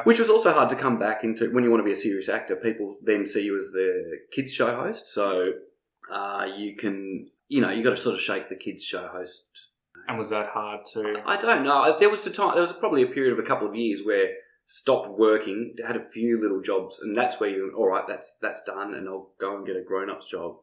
Which was also hard to come back into when you want to be a serious actor. People then see you as the kids show host, so you can, you got to sort of shake the kids show host. And was that hard to? I don't know. There was probably a period of a couple of years where stopped working, had a few little jobs, and that's where you, all right, that's done, and I'll go and get a grown-up's job.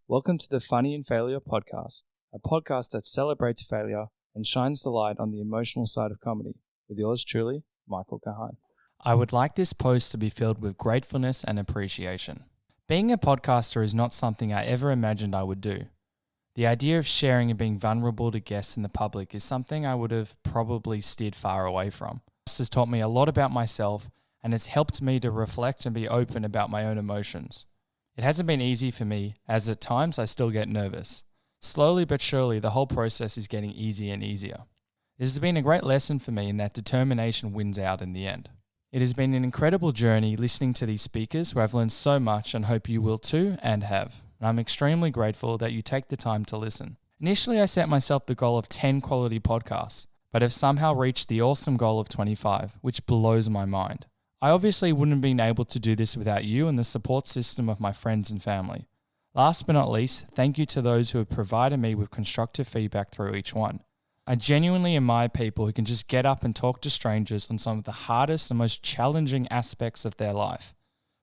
Welcome to the Funny in Failure podcast, a podcast that celebrates failure and shines the light on the emotional side of comedy, with yours truly, Michael Kahan. I would like this post to be filled with gratefulness and appreciation. Being a podcaster is not something I ever imagined I would do. The idea of sharing and being vulnerable to guests in the public is something I would have probably steered far away from. This has taught me a lot about myself, and it's helped me to reflect and be open about my own emotions. It hasn't been easy for me, as at times I still get nervous. Slowly but surely, the whole process is getting easier and easier. This has been a great lesson for me in that determination wins out in the end. It has been an incredible journey listening to these speakers who I've learned so much and hope you will too and have. And I'm extremely grateful that you take the time to listen. Initially, I set myself the goal of 10 quality podcasts, but have somehow reached the awesome goal of 25, which blows my mind. I obviously wouldn't have been able to do this without you and the support system of my friends and family. Last but not least, thank you to those who have provided me with constructive feedback through each one. I genuinely admire people who can just get up and talk to strangers on some of the hardest and most challenging aspects of their life.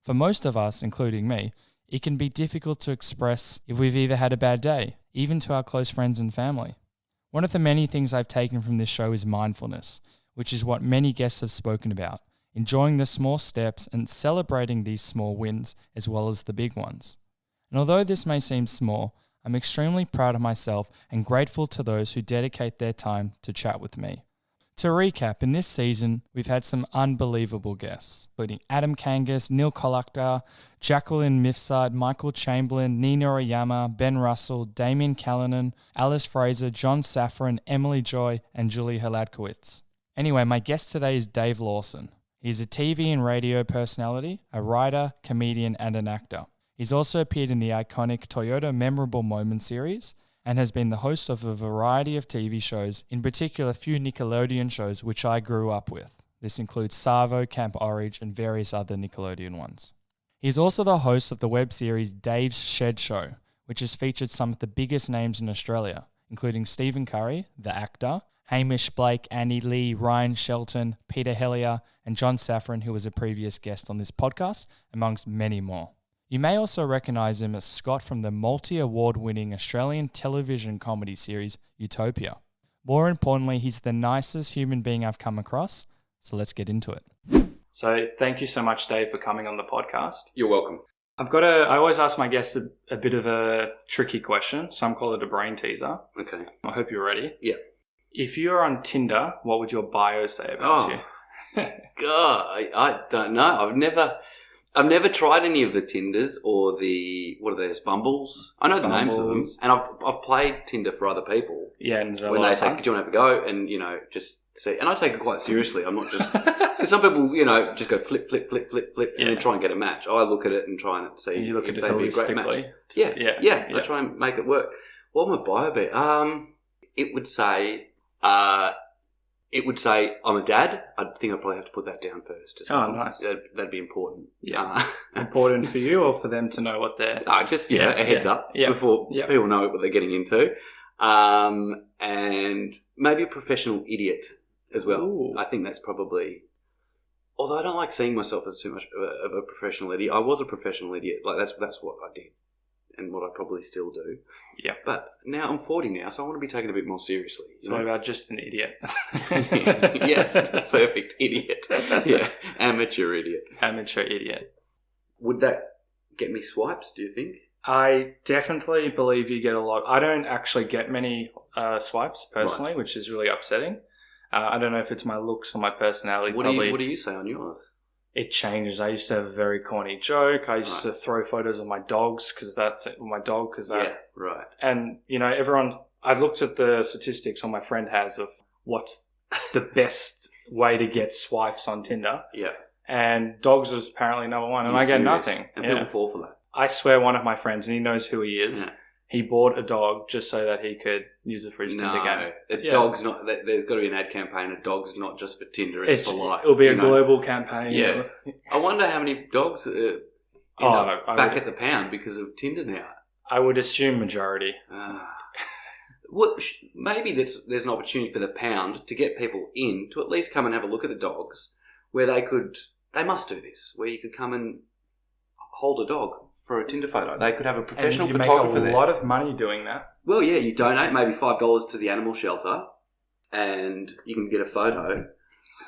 For most of us, including me, it can be difficult to express if we've either had a bad day, even to our close friends and family. One of the many things I've taken from this show is mindfulness, which is what many guests have spoken about, enjoying the small steps and celebrating these small wins as well as the big ones. And although this may seem small, I'm extremely proud of myself and grateful to those who dedicate their time to chat with me. To recap, in this season, we've had some unbelievable guests, including Adam Kangas, Neil Kolakta, Jacqueline Mifsud, Michael Chamberlain, Nina Oyama, Ben Russell, Damien Callanan, Alice Fraser, John Safran, Emily Joy, and Julie Hladkowicz. Anyway, my guest today is Dave Lawson. He's a TV and radio personality, a writer, comedian, and an actor. He's also appeared in the iconic Toyota Memorable Moments series and has been the host of a variety of TV shows, in particular a few Nickelodeon shows which I grew up with. This includes Savo, Camp Orange, and various other Nickelodeon ones. He's also the host of the web series Dave's Shed Show, which has featured some of the biggest names in Australia, including Stephen Curry, the actor, Hamish Blake, Annie Lee, Ryan Shelton, Peter Hellier, and John Safran, who was a previous guest on this podcast, amongst many more. You may also recognise him as Scott from the multi-award-winning Australian television comedy series Utopia. More importantly, he's the nicest human being I've come across, so let's get into it. So thank you so much, Dave, for coming on the podcast. You're welcome. I always ask my guests a bit of a tricky question. Some call it a brain teaser. Okay. I hope you're ready. Yeah. If you were on Tinder, what would your bio say about you? God, I don't know. I've never tried any of the Tinders or what are those, Bumbles? I know the names of them, and I've played Tinder for other people. Yeah, and when they say, "Do you want to have a go?" and just see, and I take it quite seriously. I'm not just because some people just go flip, and then try and get a match. I look at it and try and see. You look at it they'd be a great match. Yeah. I try and make it work. What would my bio be? It would say. It would say, I'm a dad. I think I'd probably have to put that down first. As well. Nice. That'd be important. Yeah. Important for you or for them to know what they're... Just, a heads up before people know what they're getting into. And maybe a professional idiot as well. Ooh. I think that's probably... Although I don't like seeing myself as too much of a professional idiot. I was a professional idiot. Like, that's what I did. And what I probably still do. Yeah. But now I'm 40 now, so I want to be taken a bit more seriously. So what about just an idiot? Yeah, perfect idiot. Yeah, amateur idiot. Amateur idiot. Would that get me swipes, do you think? I definitely believe you get a lot. I don't actually get many swipes personally, which is really upsetting. I don't know if it's my looks or my personality. What do you say on yours? It changes. I used to have a very corny joke. I used to throw photos of my dogs because that's it. My dog, because that. Yeah, right. And, everyone, I've looked at the statistics on my friend has of what's the best way to get swipes on Tinder. Yeah. And dogs was apparently number one, and I get nothing. And people fall for that. I swear one of my friends, and he knows who he is, Yeah. he bought a dog just so that he could use it for his Tinder game. A dog's not... There's got to be an ad campaign. A dog's not just for Tinder, it's for life. It'll be a global campaign. Yeah. I wonder how many dogs end up back at the pound because of Tinder now. I would assume majority. Well, maybe there's an opportunity for the pound to get people in to at least come and have a look at the dogs, where they must do this, where you could come and hold a dog for a Tinder photo. They could have a professional photographer there. You make a lot of money doing that. Well, yeah, you donate maybe $5 to the animal shelter, and you can get a photo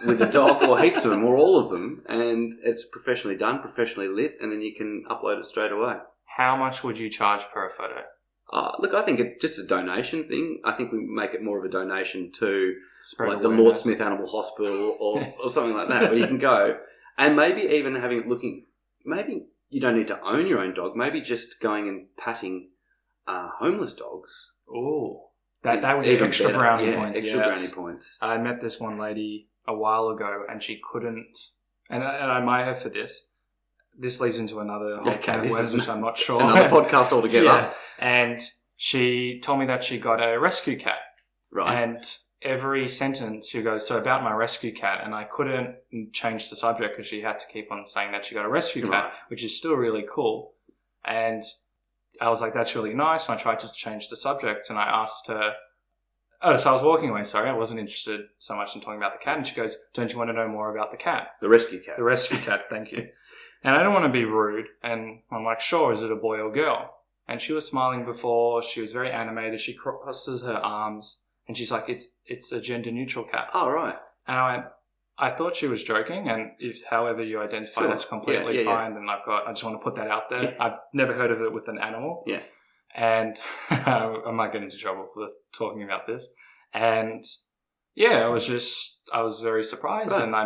with a dog or heaps of them or all of them, and it's professionally done, professionally lit, and then you can upload it straight away. How much would you charge per photo? Look, I think it's just a donation thing. I think we make it more of a donation to Spread the Lord Smith Animal Hospital or something like that, where you can go and maybe even maybe you don't need to own your own dog. Maybe just going and patting homeless dogs. Oh, that would be extra brownie points. Extra brownie points. I met this one lady a while ago, and she couldn't. And I admire her for this. This leads into another whole can of worms, which I'm not sure. Another podcast altogether. Yeah. And she told me that she got a rescue cat. Right. And every sentence she goes, so about my rescue cat, and I couldn't change the subject because she had to keep on saying that she got a rescue cat, which is still really cool. And I was like, that's really nice. And I tried to change the subject, and I asked her, so I was walking away, sorry. I wasn't interested so much in talking about the cat. And she goes, don't you want to know more about the cat? The rescue cat. The rescue cat, thank you. And I don't want to be rude. And I'm like, sure, is it a boy or girl? And she was smiling before. She was very animated. She crosses her arms. And she's like, it's a gender-neutral cat. Oh, right. And I thought she was joking. And if however you identify, that's completely fine. And I just want to put that out there. Yeah. I've never heard of it with an animal. Yeah. And I might get into trouble for talking about this. And yeah, I was very surprised. Right. And I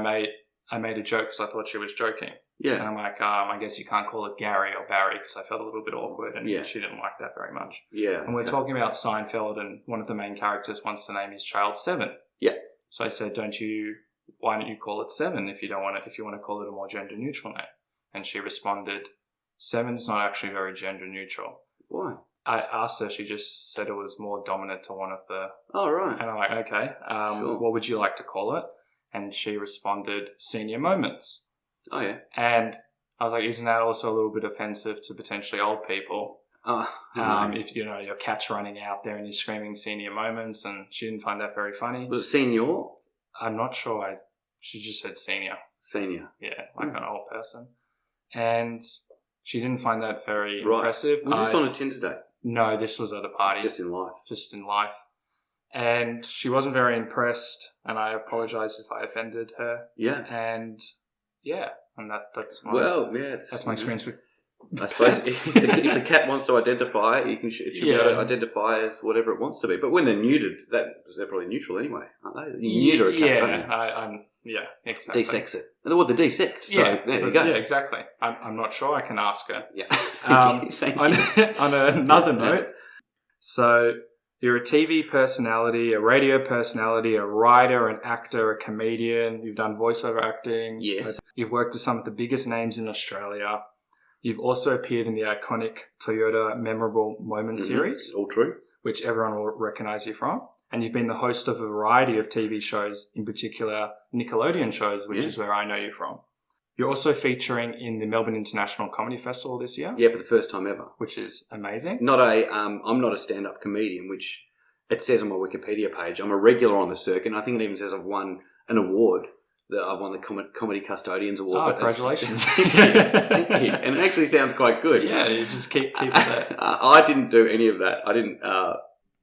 made a joke because I thought she was joking. Yeah. And I'm like, I guess you can't call it Gary or Barry because I felt a little bit awkward, and she didn't like that very much. Yeah. And we're talking about Seinfeld, and one of the main characters wants to name his child Seven. Yeah. So I said, why don't you call it Seven if you want to call it a more gender neutral name? And she responded, Seven's not actually very gender neutral. Why? I asked her, she just said it was more dominant to one of the... Oh, right. And I'm like, okay, sure. What would you like to call it? And she responded, Senior Moments. Oh, yeah. And I was like, isn't that also a little bit offensive to potentially old people? If, your cat's running out there and you're screaming Senior Moments, and she didn't find that very funny. Was it senior? I'm not sure. She just said senior. Senior. Yeah, like an old person. And she didn't find that very impressive. Was this on a Tinder date? No, this was at a party. Just in life. And she wasn't very impressed, and I apologise if I offended her. Yeah. And that's my that's my experience with I suppose if the cat wants to identify, it should be able to identify as whatever it wants to be. But when they're neutered, they're probably neutral anyway, aren't they? You neuter a cat, exactly. De-sex it. Well, they're de-sexed, so there you go. Yeah, exactly. I'm not sure. I can ask her. Yeah. Thank you. On another note, so you're a TV personality, a radio personality, a writer, an actor, a comedian. You've done voiceover acting. Yes. You've worked with some of the biggest names in Australia. You've also appeared in the iconic Toyota Memorable Moment series. All true. Which everyone will recognise you from. And you've been the host of a variety of TV shows, in particular Nickelodeon shows, which is where I know you from. You're also featuring in the Melbourne International Comedy Festival this year. Yeah, for the first time ever. Which is amazing. I'm not a stand-up comedian, which it says on my Wikipedia page. I'm a regular on the circuit, and I think it even says I've won an award. I've won the Comedy Custodians Award. Oh, congratulations. Thank you. And it actually sounds quite good. Yeah, you just keep it there. I didn't do any of that. I didn't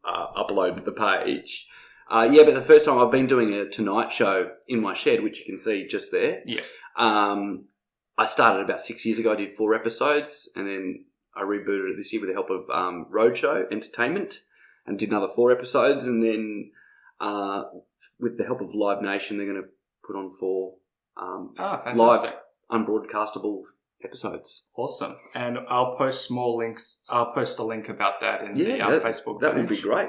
upload the page. But the first time I've been doing a Tonight Show in my shed, which you can see just there. Yeah. I started about 6 years ago. I did 4 episodes, and then I rebooted it this year with the help of Roadshow Entertainment, and did another 4 episodes. And then with the help of Live Nation, they're going to put on 4 live unbroadcastable episodes. Awesome. And I'll post more links. I'll post a link about that in the Facebook page. That would be great.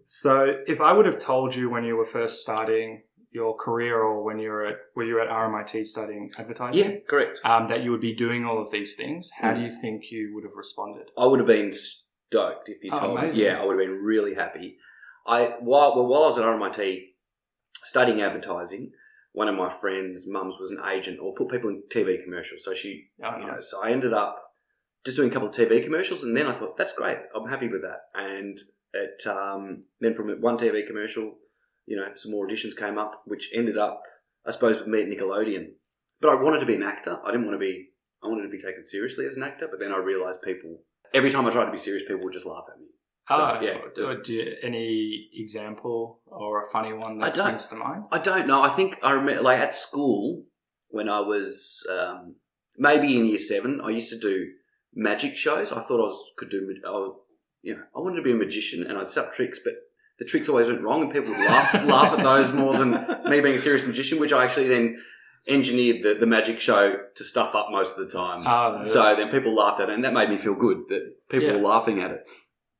So if I would have told you when you were first starting your career or when were you at RMIT studying advertising? Yeah, correct. That you would be doing all of these things. How do you think you would have responded? I would have been stoked if you told me. Yeah, I would have been really happy. While I was at RMIT studying advertising, one of my friends' mums was an agent or put people in TV commercials. So so I ended up just doing a couple of TV commercials, and then I thought, that's great. I'm happy with that. And then from one TV commercial, some more auditions came up, which ended up, I suppose, with me at Nickelodeon. But I wanted to be an actor. I wanted to be taken seriously as an actor, but then I realised every time I tried to be serious, people would just laugh at me. Do you, any example or a funny one that springs to mind? I don't know. I think I remember, like at school, when I was maybe in year 7, I used to do magic shows. I thought I wanted to be a magician, and I'd set up tricks, but the tricks always went wrong, and people would laugh at those more than me being a serious magician, which I actually then engineered the magic show to stuff up most of the time. So then people laughed at it, and that made me feel good that people were laughing at it.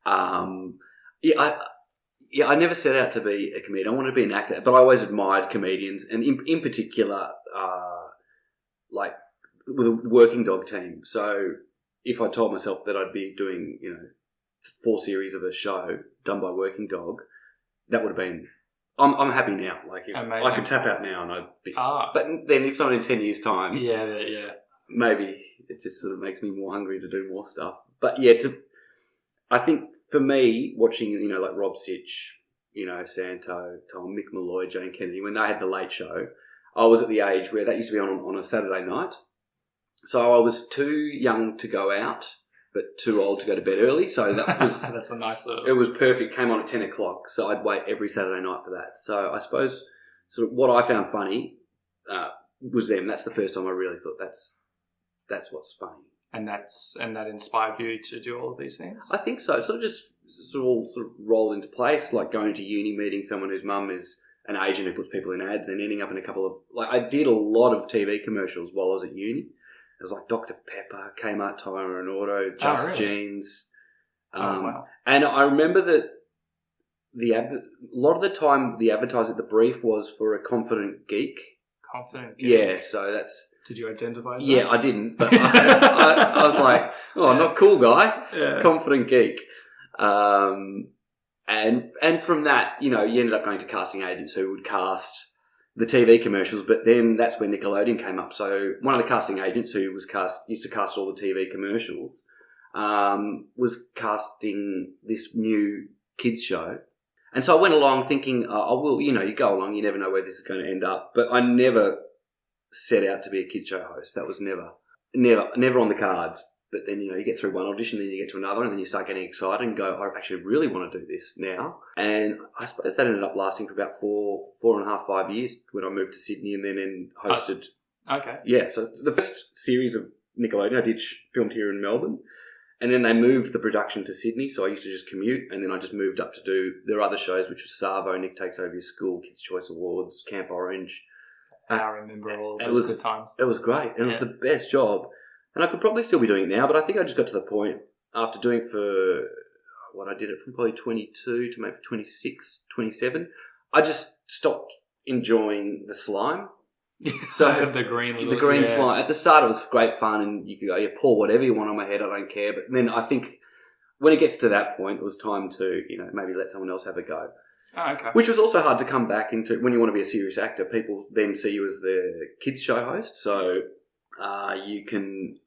I never set out to be a comedian. I wanted to be an actor, but I always admired comedians, and in particular, like with a working dog team. So if I told myself that I'd be doing, 4 series of a show done by Working Dog, that would have been. I'm happy now. Like if I could tap out now, and I'd be. But then if someone in 10 years' time, maybe it just sort of makes me more hungry to do more stuff. But I think for me, watching like Rob Sitch, Santo, Tom, Mick Malloy, Jane Kennedy, when they had the Late Show, I was at the age where that used to be on a Saturday night. So I was too young to go out, but too old to go to bed early. So that was that's a nice. It was perfect. Came on at 10 o'clock, so I'd wait every Saturday night for that. So I suppose sort of what I found funny was them. That's the first time I really thought that's what's funny. And that inspired you to do all of these things? I think so. It sort of just all rolled into place, like going to uni, meeting someone whose mum is an agent who puts people in ads, and ending up in a couple of... Like, I did a lot of TV commercials while I was at uni. It was like Dr. Pepper, Kmart Tire and Auto, Just Jeans. Wow. And I remember that a lot of the time the advertising, the brief was for a confident geek. Confident geek? Yeah, so that's... Did you identify as that? Yeah, I didn't, but I was like, not cool guy, confident geek. And from that, you ended up going to casting agents who would cast the TV commercials, but then that's when Nickelodeon came up. So one of the casting agents who used to cast all the TV commercials was casting this new kids show. And so I went along thinking, you go along, you never know where this is going to end up. But I never set out to be a kids show host. That was never on the cards. But then, you get through one audition, then you get to another, and then you start getting excited and go, I actually really want to do this now. And I suppose that ended up lasting for about 4.5, 5 years when I moved to Sydney and then hosted. Okay. Yeah, so the first series of Nickelodeon I did filmed here in Melbourne, and then they moved the production to Sydney, so I used to just commute, and then I just moved up to do their other shows, which was Savo, Nick Takes Over Your School, Kids' Choice Awards, Camp Orange. I remember all those good times. It was great, and it was the best job. And I could probably still be doing it now, but I think I just got to the point after doing I did it from probably 22 to maybe 26, 27. I just stopped enjoying the slime. So the green slime. At the start, it was great fun, and you could go, pour whatever you want on my head, I don't care. But then I think when it gets to that point, it was time to, maybe let someone else have a go. Oh, okay. Which was also hard to come back into. When you want to be a serious actor, people then see you as the kids show host. So you can,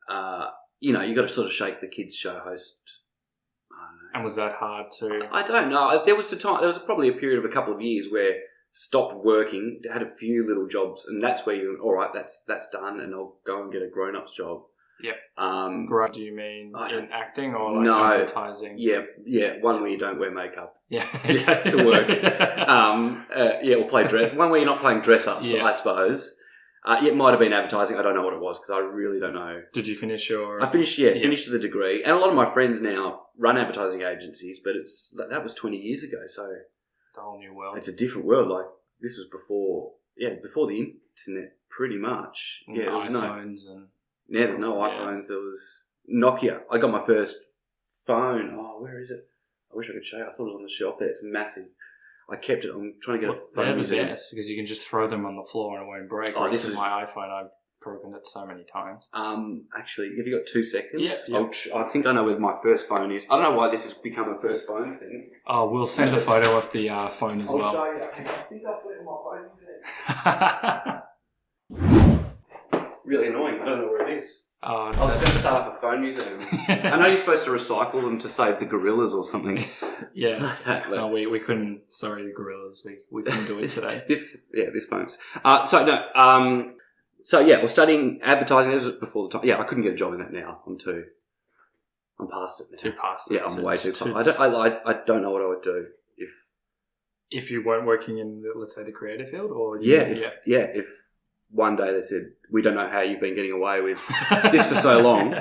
you got to sort of shake the kids show host. And was that hard to? I don't know. There was probably a period of a couple of years where stopped working, had a few little jobs, and that's where you, all right, that's done, and I'll go and get a grown-up's job. Yep. Right. Do you mean in acting or like advertising? Yeah. One where you don't wear makeup. Yeah. To work. Or play dress. One where you're not playing dress-ups, I suppose. It might have been advertising. I don't know what it was because I really don't know. Did you finish your... I finished the degree. And a lot of my friends now run advertising agencies, but that was 20 years ago, so... The whole new world. It's a different world. Like, this was before the internet, pretty much. And iPhones and... Yeah, there's no iPhones. There was Nokia. I got my first phone. Oh, where is it? I wish I could show you. I thought it was on the shelf there. It's massive. I kept it. I'm trying to get a phone They're museum. the best because you can just throw them on the floor and it won't break. Oh, this is my iPhone. I've broken it so many times. Actually, have you got 2 seconds? Yeah. I think I know where my first phone is. I don't know why this has become a first phones thing. Oh, we'll send a photo of the phone as well. I'll show you. I think I put it in my phone. Really annoying. I don't know where it is. I was going to start up a phone museum. I know you're supposed to recycle them to save the gorillas or something. Yeah. No, we couldn't. Sorry, the gorillas. We couldn't do it today. This phone's. We're studying advertising. This was before the time. Yeah, I couldn't get a job in that now. I'm past it now. Too past it. Yeah, I'm way too past. I don't know what I would do if you weren't working in, let's say, the creative field, or if one day they said, we don't know how you've been getting away with this for so long.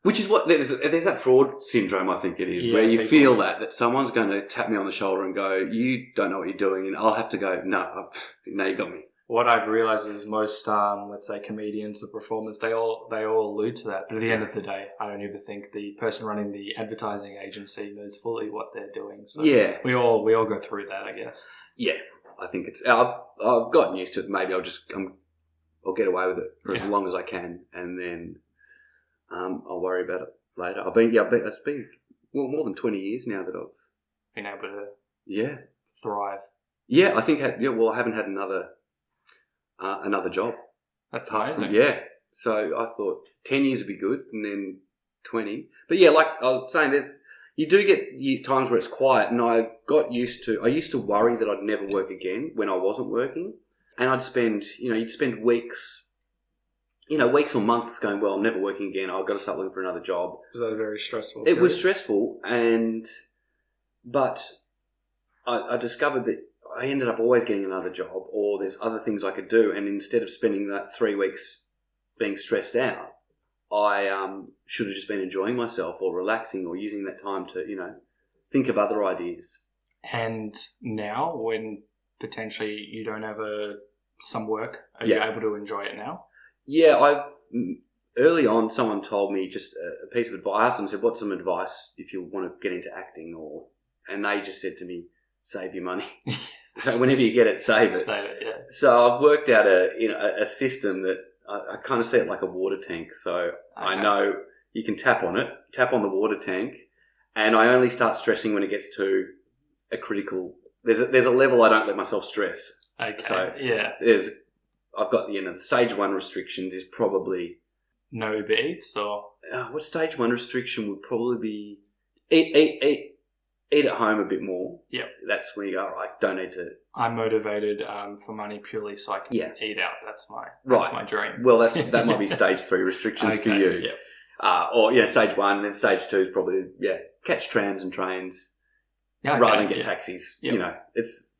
Which is what, there's that fraud syndrome, I think it is, where you feel that someone's going to tap me on the shoulder and go, you don't know what you're doing, and I'll have to go, no, you got me. What I've realised is most, let's say, comedians or performers, they all allude to that. But at the end of the day, I don't even think the person running the advertising agency knows fully what they're doing. So we all go through that, I guess. Yeah. I think I've gotten used to it. Maybe I'll get away with it for as long as I can, and then I'll worry about it later. It's been more than 20 years now that I've been able to thrive. Yeah, I think I haven't had another job. That's amazing. So I thought 10 years would be good, and then 20. But yeah, like I was saying, you do get times where it's quiet, and I used to worry that I'd never work again when I wasn't working, and I'd spend, you'd spend weeks or months going, well, I'm never working again, I've got to start looking for another job. Was that very stressful? It was stressful, but I discovered that I ended up always getting another job, or there's other things I could do, and instead of spending that 3 weeks being stressed out, I should have just been enjoying myself or relaxing or using that time to, think of other ideas. And now, when potentially you don't have some work, are you able to enjoy it now? Yeah, early on, someone told me just a piece of advice. I asked them, said, what's some advice if you want to get into acting? And they just said to me, save your money. So whenever you get it, save it. Save it, yeah. So I've worked out a system that I kind of see it like a water tank. So I know you can tap on the water tank, and I only start stressing when it gets to a critical. There's a level I don't let myself stress. Okay. So I've got the stage 1 restrictions is probably no Uber Eats, or what stage 1 restriction would probably be eat at home a bit more. Yep. That's when you go, I don't need to. I'm motivated for money purely so I can eat out. That's my dream. Well, that might be stage 3 restrictions for you. Yeah. Or stage 1, and then stage 2 is probably catch trams and trains rather than get taxis. Yep.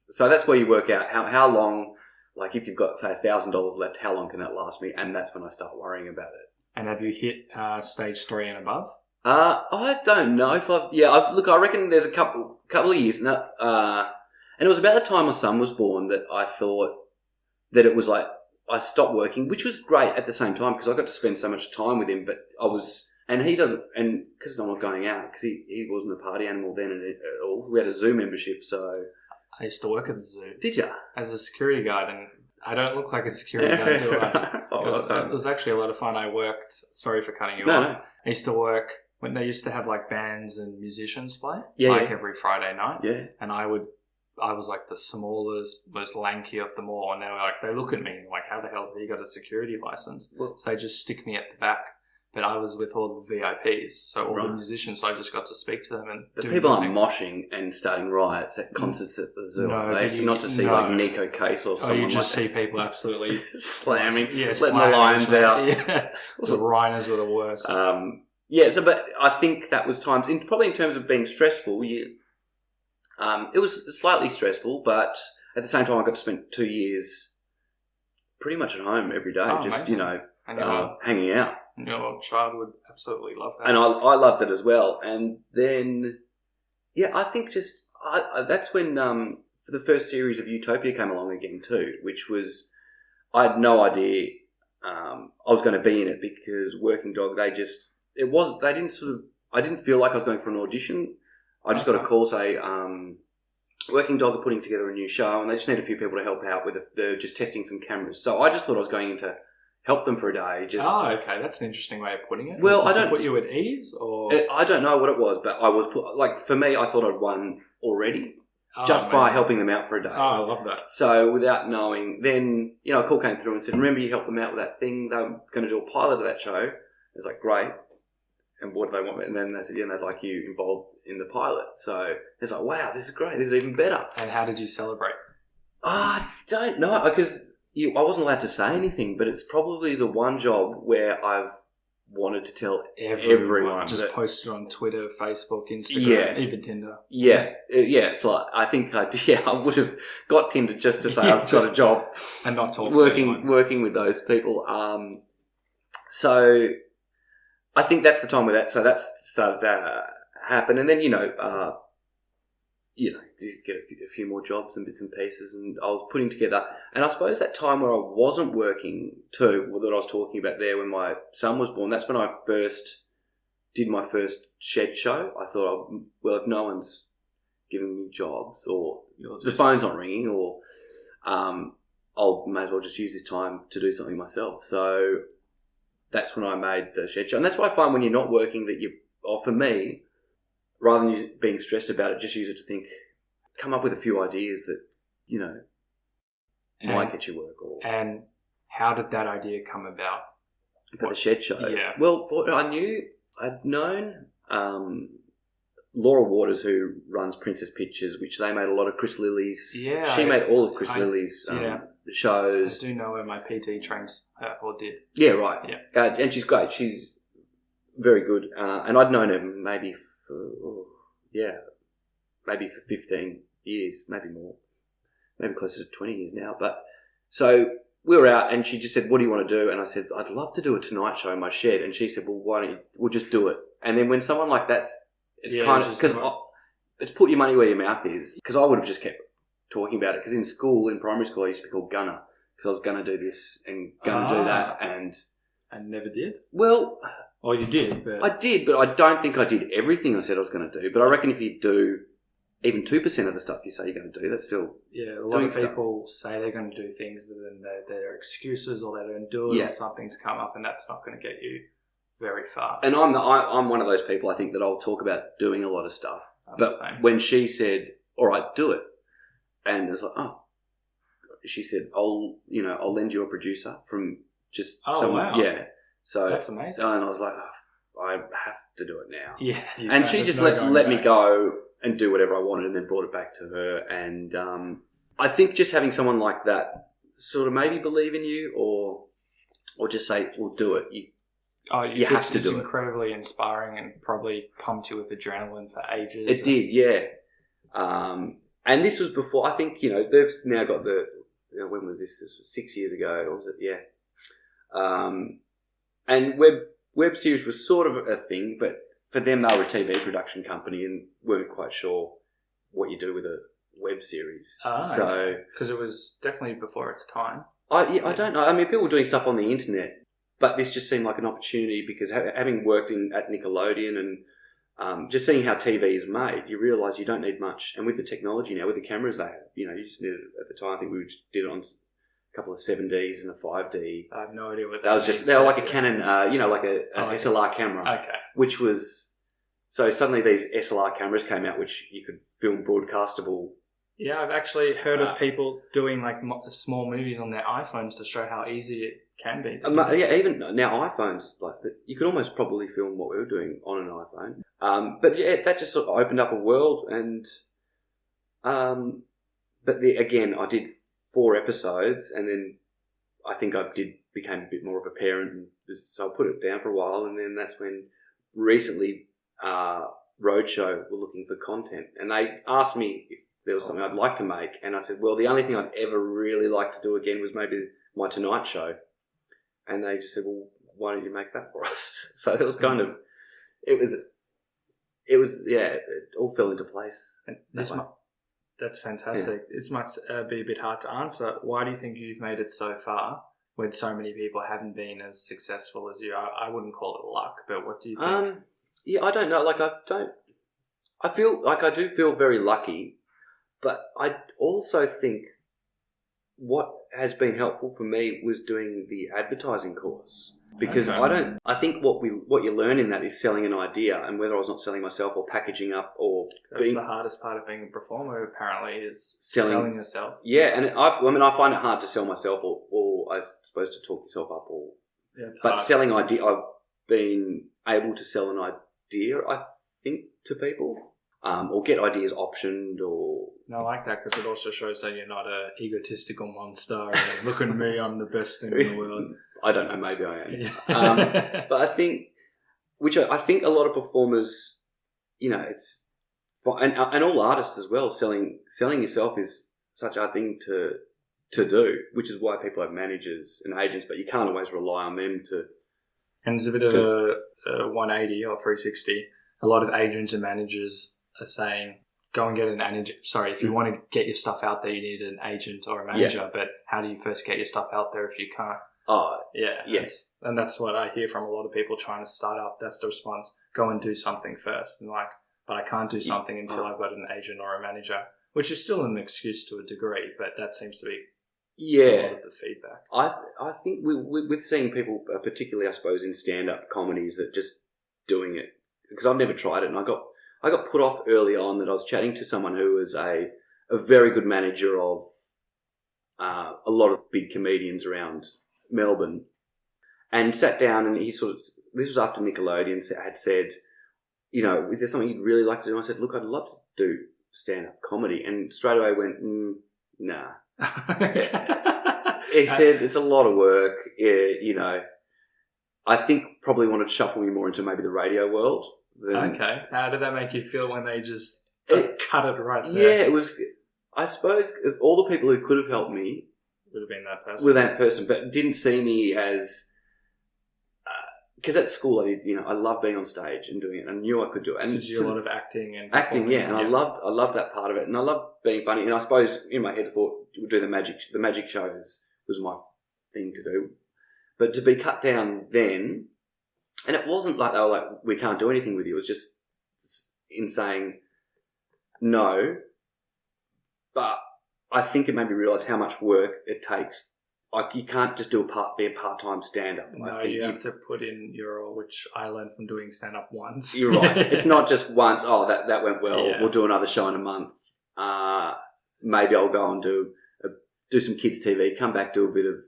So that's where you work out how long. Like if you've got say $1,000 left, how long can that last me? And that's when I start worrying about it. And have you hit stage 3 and above? I don't know if I reckon there's a couple of years now, and it was about the time my son was born that I thought that it was like I stopped working, which was great at the same time because I got to spend so much time with him. But he doesn't, and because I'm not going out because he wasn't a party animal then at all. We had a zoo membership, so I used to work at the zoo. Did you? As a security guard, and I don't look like a security guard, do I? It was actually a lot of fun. I worked. Sorry for cutting you off. No. I used to work when they used to have like bands and musicians play, every Friday night. Yeah. And I was like the smallest, most lanky of them all, and they look at me and like, how the hell have you got a security license? Well, so they just stick me at the back. But I was with all the VIPs, so all the musicians, so I just got to speak to them. But people aren't moshing and starting riots at concerts at the zoo, not to see like Nico Case or someone. You just see people absolutely slamming, letting the lions out. Yeah, the rhinos were the worst. But I think that was times, probably in terms of being stressful, it was slightly stressful, but at the same time I got to spend 2 years pretty much at home every day, hanging out. Your child would absolutely love that. And I loved it as well. And then, I think that's when the first series of Utopia came along again too, which was, I had no idea I was going to be in it because Working Dog, I didn't feel like I was going for an audition. I just got a call say, Working Dog are putting together a new show, and they just need a few people to help out with they're just testing some cameras. So I just thought I was going in to help them for a day. Okay, that's an interesting way of putting it. Well, I don't put you at ease, or I don't know what it was, but I was for me, I thought I'd won already by helping them out for a day. Oh, I love that. So without knowing, then a call came through and said, "Remember, you helped them out with that thing? They were going to do a pilot of that show." I was like, "Great." And what do they want? And then they said, "Yeah, they'd like you involved in the pilot." So it's like, "Wow, this is great. This is even better." And how did you celebrate? I don't know, because I wasn't allowed to say anything, but it's probably the one job where I've wanted to tell everyone. Just post it on Twitter, Facebook, Instagram, even Tinder. Yeah. It's like, I think I would have got Tinder just to say I've got a job and not talk working with those people. So I think that's the time with that. So that started to happen, and then you get a few more jobs and bits and pieces, and I was putting together. And I suppose that time where I wasn't working too, that I was talking about there when my son was born, that's when I first did my first shed show. I thought, if no one's giving me jobs, or the phone's not ringing, or I'll may as well just use this time to do something myself. So that's when I made the shed show. And that's what I find when you're not working, that for me, rather than being stressed about it, just use it to come up with a few ideas that, might get you work. And how did that idea come about? For the shed show? Yeah. Well, I'd known Laura Waters, who runs Princess Pictures, which they made a lot of Chris Lilly's. Yeah. She made all of Chris Lilly's shows. I do know where my PT trains or did. Yeah, right. Yeah. And she's great. She's very good. And I'd known her maybe for 15 years, maybe more, maybe closer to 20 years now. But so we were out, and she just said, "What do you want to do?" And I said, "I'd love to do a Tonight Show in my shed." And she said, "Well, why don't we'll just do it?" And then when someone like that's, it's kind of, because it's put your money where your mouth is. Because I would have just kept talking about it. Because in primary school, I used to be called Gunner, because I was going to do this and going to do that, and never did. Well. Oh, you did? But... I did, but I don't think I did everything I said I was going to do. But I reckon if you do even 2% of the stuff you say you're going to do, that's still a lot of people say they're going to do things, and then they're excuses, or they don't do it, or something's come up, and that's not going to get you very far. And I'm one of those people, I think, that I'll talk about doing a lot of stuff. But when she said, "All right, do it," and I was like, "Oh," she said, "I'll lend you a producer from just someone." Wow. Yeah. So that's amazing. And I was like, I have to do it now. Yeah. And she just let me go and do whatever I wanted, and then brought it back to her. And I think just having someone like that sort of maybe believe in you, or just say, "Well, do it." You have to do it. It's incredibly inspiring, and probably pumped you with adrenaline for ages. It did, yeah. And this was before, I think, they've now got when was this? This was 6 years ago, or was it? Yeah. And web series was sort of a thing, but for them, they were a TV production company and weren't quite sure what you do with a web series. Because it was definitely before its time. I don't know. I mean, people were doing stuff on the internet, but this just seemed like an opportunity, because having worked at Nickelodeon and just seeing how TV is made, you realise you don't need much. And with the technology now, with the cameras they have, you just needed, at the time, I think we did it on a couple of 7Ds and a 5D. I have no idea what that was. They were like a Canon, like an SLR camera. Okay. Which was, so suddenly these SLR cameras came out, which you could film broadcastable. Yeah, I've actually heard of people doing like small movies on their iPhones to show how easy it can be. Even now iPhones, like you could almost probably film what we were doing on an iPhone. But yeah, that just sort of opened up a world, and again, I did 4 episodes, and then I think became a bit more of a parent, and so I put it down for a while, and then that's when recently Roadshow were looking for content, and they asked me if there was something I'd like to make, and I said, well, the only thing I'd ever really like to do again was maybe my Tonight Show, and they just said, well, why don't you make that for us? So it was kind of, it was it all fell into place. And that's fantastic. Yeah. This might be a bit hard to answer. Why do you think you've made it so far when so many people haven't been as successful as you? I wouldn't call it luck, but what do you think? I don't know. I do feel very lucky, But I also think what has been helpful for me was doing the advertising course, because I think what you learn in that is selling an idea, and whether I was not selling myself or packaging up or that's the hardest part of being a performer, apparently, is selling yourself. Yeah, and I find it hard to sell myself, or I suppose to talk yourself up, but hard. Selling idea, I've been able to sell an idea, I think, to people, or get ideas optioned, or. And I like that because it also shows that you're not an egotistical monster and look at me, I'm the best thing in the world. I don't know, maybe I am. Yeah. But I think, I think a lot of performers, it's fine, and all artists as well, selling yourself is such a thing to do, which is why people have managers and agents, but you can't always rely on them to. And there's a bit of a 180 or 360. A lot of agents and managers are saying, go and get an agent. Sorry, if you want to get your stuff out there, you need an agent or a manager. But how do you first get your stuff out there if you can't? Oh, yeah. Yes. And that's what I hear from a lot of people trying to start up. That's the response. Go and do something first. And but I can't do something until I've got an agent or a manager, which is still an excuse to a degree, but that seems to be a lot of the feedback. I think with seeing people, particularly, I suppose, in stand-up comedies, that just doing it, because I've never tried it, and I got put off early on that I was chatting to someone who was a very good manager of a lot of big comedians around Melbourne, and sat down, and he this was after Nickelodeon had said, is there something you'd really like to do? And I said, look, I'd love to do stand-up comedy. And straight away went, nah. He said, it's a lot of work. I think probably wanted to shuffle me more into maybe the radio world. Okay. How did that make you feel when they just cut it right there? Yeah, it was, I suppose, all the people who could have helped me would have been that person. But didn't see me as, because at school I loved being on stage and doing it. I knew I could do it. And so did you do a lot of acting and acting, yeah. And I loved that part of it, and I loved being funny. And I suppose in my head I thought we'd do the magic shows was my thing to do. But to be cut down then, and it wasn't like they were like, we can't do anything with you. It was just in saying no. But I think it made me realise how much work it takes. Like, you can't just be a part-time stand-up. No, you have to put in which I learned from doing stand-up once. You're right. It's not just once, that went well, we'll do another show in a month. Maybe I'll go and do some kids' TV, come back, do a bit of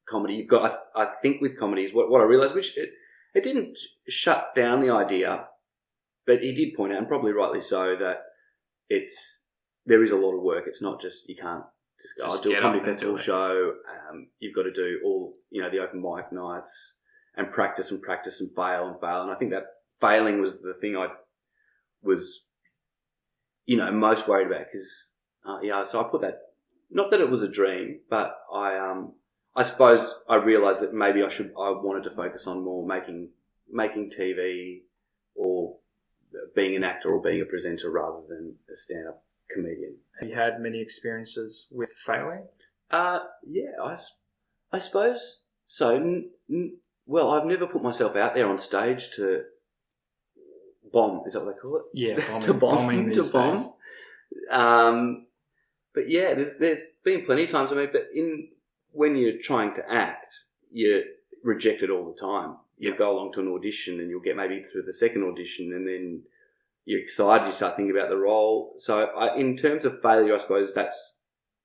comedy. You've got, I think with comedy is what I realised, which it didn't shut down the idea, but he did point out, and probably rightly so, that there is a lot of work. It's not just, you can't just go, I'll do a comedy festival show. You've got to do all, the open mic nights and practice and fail and fail. And I think that failing was the thing I was, most worried about, because, so I put that, not that it was a dream, but I suppose I realised that maybe I wanted to focus on more making TV or being an actor or being a presenter rather than a stand-up comedian. Have you had many experiences with failing? Yeah, I suppose so. Well, I've never put myself out there on stage to bomb. Is that what they call it? Yeah, bombing to bomb. But yeah, there's been plenty of times. But when you're trying to act, you're rejected all the time. You go along to an audition and you'll get maybe through the second audition, and then you're excited, you start thinking about the role. So in terms of failure, I suppose that's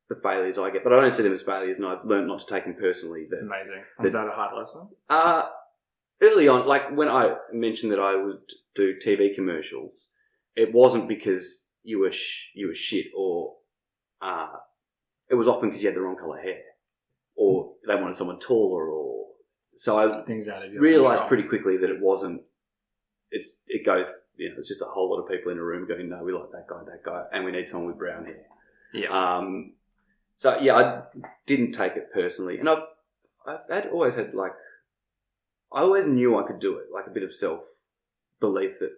the failures I get. But I don't see them as failures, and I've learned not to take them personally. Amazing. Was that a hard lesson? Early on, like when I mentioned that I would do TV commercials, it wasn't because you were shit, or it was often because you had the wrong colour hair, or they wanted someone taller, or so I realised pretty quickly that it wasn't. It goes, it's just a whole lot of people in a room going, no, we like that guy, and we need someone with brown hair. Yeah. So yeah, I didn't take it personally, and I've always had I always knew I could do it, like a bit of self-belief that.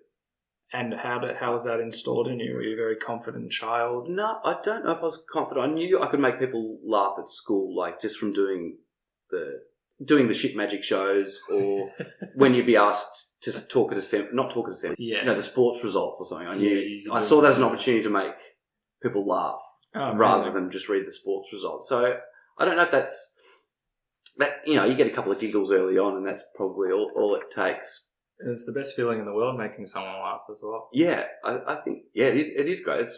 And how was that installed in you? Were you a very confident child? No, I don't know if I was confident. I knew I could make people laugh at school, like just from doing the shit magic shows, or when you'd be asked to talk at a the sports results or something. I saw that as an opportunity to make people laugh rather than just read the sports results. So I don't know if that's that. You get a couple of giggles early on, and that's probably all it takes. It's the best feeling in the world, making someone laugh as well. Yeah, I think it is great.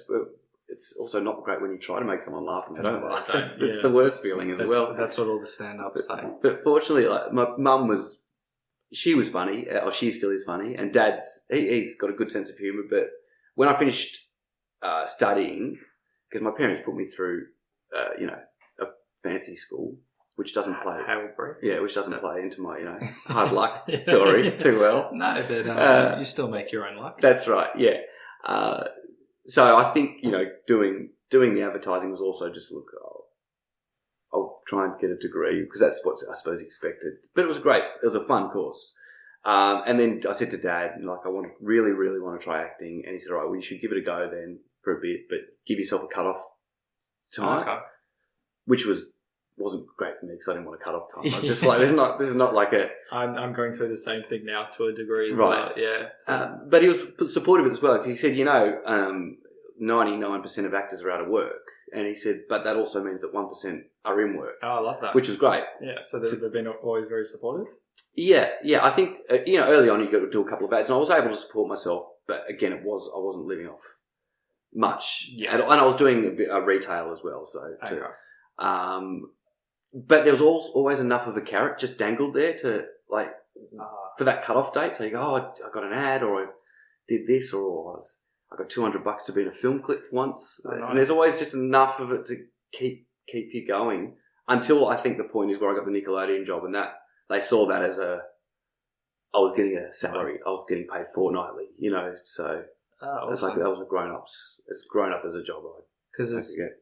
It's also not great when you try to make someone laugh and they don't laugh. It's the worst feeling as well. That's what all the stand-ups say. But fortunately, like my mum she was funny, or she still is funny, and Dad's he's got a good sense of humour. But when I finished studying, because my parents put me through, a fancy school, which doesn't play. Which doesn't play into my hard luck story too well. No, but you still make your own luck. That's right. Yeah. So I think doing the advertising was also just I'll try and get a degree because that's what I suppose expected. But it was great. It was a fun course. And then I said to Dad, I really want to try acting. And he said, all right, well, you should give it a go then for a bit, but give yourself a cut-off time, which wasn't great for me because I didn't want to cut off time. I was just like, this is not like a... I'm going through the same thing now to a degree. Right. But he was supportive as well because he said, 99% of actors are out of work. And he said, but that also means that 1% are in work. Oh, I love that. Which was great. Yeah, so they've been always very supportive? Yeah. I think, early on you got to do a couple of ads and I was able to support myself, but again, I wasn't living off much. Yeah. And I was doing a bit of retail as well, so... but there was always enough of a carrot just dangled there to, for that cut-off date. So you go, I got an ad or I did this or I got $200 to be in a film clip once. Oh, nice. And there's always just enough of it to keep you going until I think the point is where I got the Nickelodeon job and that they saw that as I was getting a salary. I was getting paid fortnightly, so it's like that was a grown-ups. It's grown up as a job. Because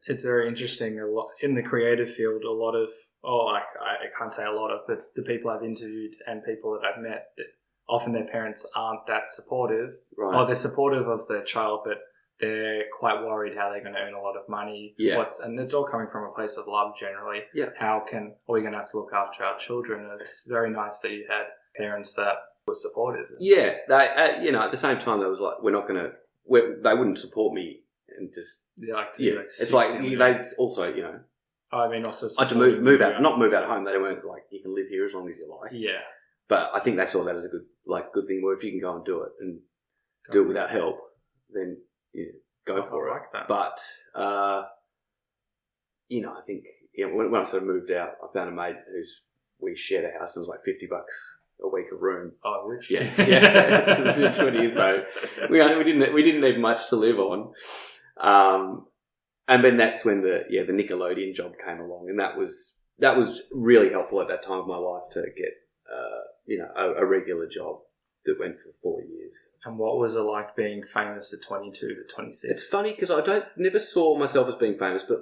it's very interesting. A lot in the creative field. A lot of I can't say a lot of, but the people I've interviewed and people that I've met, often their parents aren't that supportive. Right. Or they're supportive of their child, but they're quite worried how they're going to earn a lot of money. Yeah. And it's all coming from a place of love generally. Yeah. We're going to have to look after our children. And it's very nice that you had parents that were supportive. Yeah. They at the same time, they was like, they wouldn't support me. And just it's like they also I mean also I had to move out, not move out of home. They weren't like you can live here as long as you like. Yeah, but I think they saw that as a good thing. Where if you can go and do it and do it without help, then go for it. Like that. But I think when I sort of moved out, I found a mate we shared a house and it was like $50 a week a room. Oh, I wish. Yeah. This is 20 years so we didn't need much to live on. And then that's when the Nickelodeon job came along, and that was really helpful at that time of my life to get a regular job that went for 4 years. And what was it like being famous at 22 to 26? It's funny because I never saw myself as being famous, but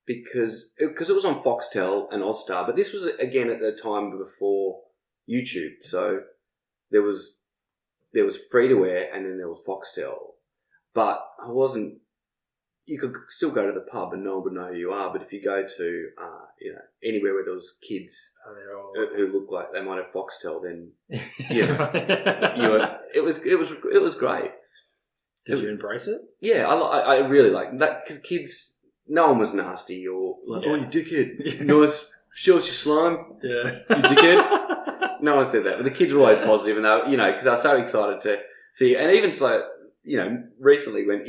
because it was on Foxtel and Ozstar, but this was again at the time before YouTube, so there was free to air and then there was Foxtel, but I wasn't. You could still go to the pub and no one would know who you are. But if you go to, anywhere where there was kids who look like they might have Foxtel, then it was great. Did you embrace it? Yeah, I really like that because kids, no one was nasty or like, oh, you dickhead, nice, show us your slime, you dickhead. No one said that, but the kids were always positive, and they, because they were so excited to see. And even so, recently when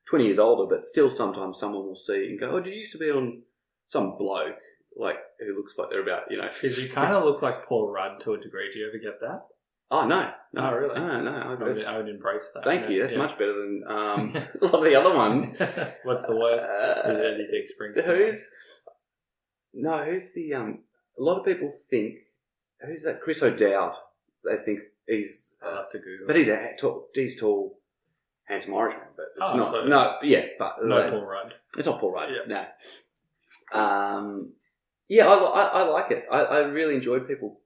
20 years older, but still sometimes someone will see and go, oh, did you used to be on some bloke, who looks like they're about, Because you kind of look like Paul Rudd to a degree. Do you ever get that? Oh, no. Oh, really? No. I would embrace that. Thank you. That's much better than a lot of the other ones. What's the worst? Who do you think springs to mind? Who's the... a lot of people think... Who's that? Chris O'Dowd. They think he's... I'll have to Google. But he's tall, handsome Irishman, but it's not. So no, yeah, but no Paul Rudd. It's not Paul Rudd. Yeah. No. I like it. I really enjoyed people,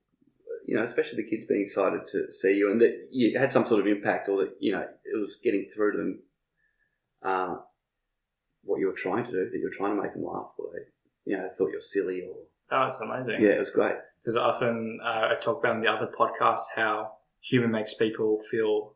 especially the kids being excited to see you, and that you had some sort of impact, or that it was getting through to them what you were trying to do, that you were trying to make them laugh, or they thought you were silly, or it's amazing. Yeah, it was great. Because often I talk about in the other podcasts how humour makes people feel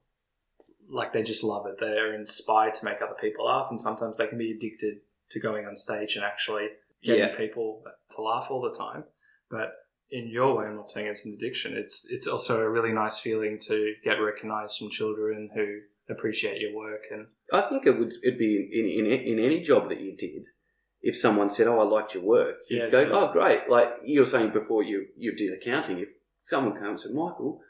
like they just love it. They're inspired to make other people laugh, and sometimes they can be addicted to going on stage and actually getting people to laugh all the time. But in your way, I'm not saying it's an addiction. It's also a really nice feeling to get recognised from children who appreciate your work. And I think it'd be in any job that you did. If someone said, "Oh, I liked your work," you'd go, "Oh, great!" Like you were saying before, you did accounting. If someone came and said, "Michael,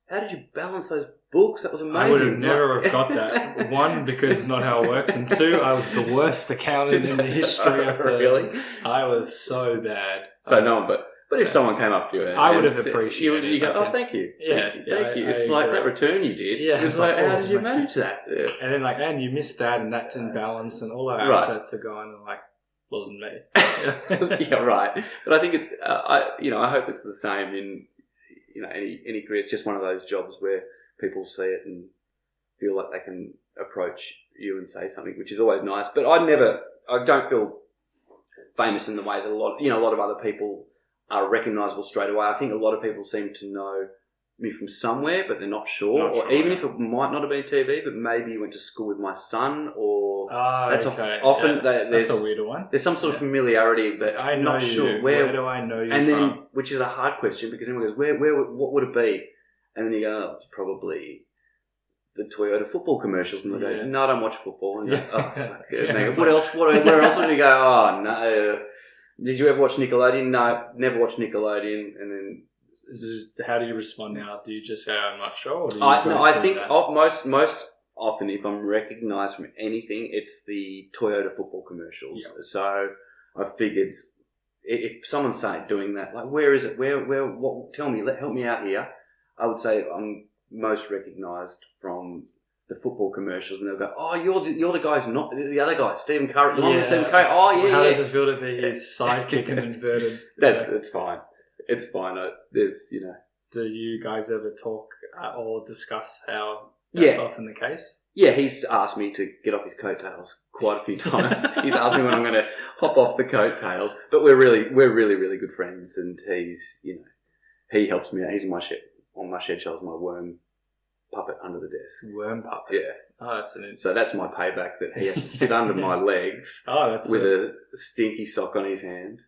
how did you balance those books? That was amazing." I would have never have got that. One, because it's not how it works, and two, I was the worst accountant in the history of the... Really? I was so bad. So no, but if someone came up to you, I would have appreciated it. You go, "Oh, thank you, thank you." It's like that return you did. Yeah, it's like, how did you manage that? Yeah. And then and you missed that, and that's in balance, and all our assets are gone, and wasn't me. Yeah, right. But I think it's I hope it's the same in any career. It's just one of those jobs where people see it and feel like they can approach you and say something, which is always nice. But I don't feel famous in the way that a lot of other people are recognisable straight away. I think a lot of people seem to know me from somewhere, but they're not sure. Even if it might not have been TV, but maybe you went to school with my son, or that's often that's a weirder one. There's some sort of familiarity, but I'm not sure where do I know you and from? Then, which is a hard question because everyone goes, what would it be? And then you go, it's probably the Toyota football commercials, and they go, no, I don't watch football. And you go, oh, fuck it. What else? Where else would you go? Oh no. Did you ever watch Nickelodeon? No, never watched Nickelodeon. And then. How do you respond now? Do you just say, I'm not sure? Or do you I think most often, if I'm recognised from anything, it's the Toyota football commercials. Yep. So I figured if someone's doing that, like, where is it? Where, what? Tell me, help me out here. I would say I'm most recognised from the football commercials, and they'll go, "Oh, you're the guy who's not the other guy, Stephen Curry, the one with Stephen Curry." Oh, yeah. How does it feel to be his sidekick and inverted? It's fine. It's fine. Do you guys ever talk or discuss how that's often the case? Yeah, he's asked me to get off his coattails quite a few times. He's asked me when I'm going to hop off the coattails. But we're really, really good friends, and he helps me out. He's on my shed shelves, my worm puppet under the desk. Worm puppet? Yeah. Oh, that's an So that's my payback, that he has to sit under my legs with a stinky sock on his hand.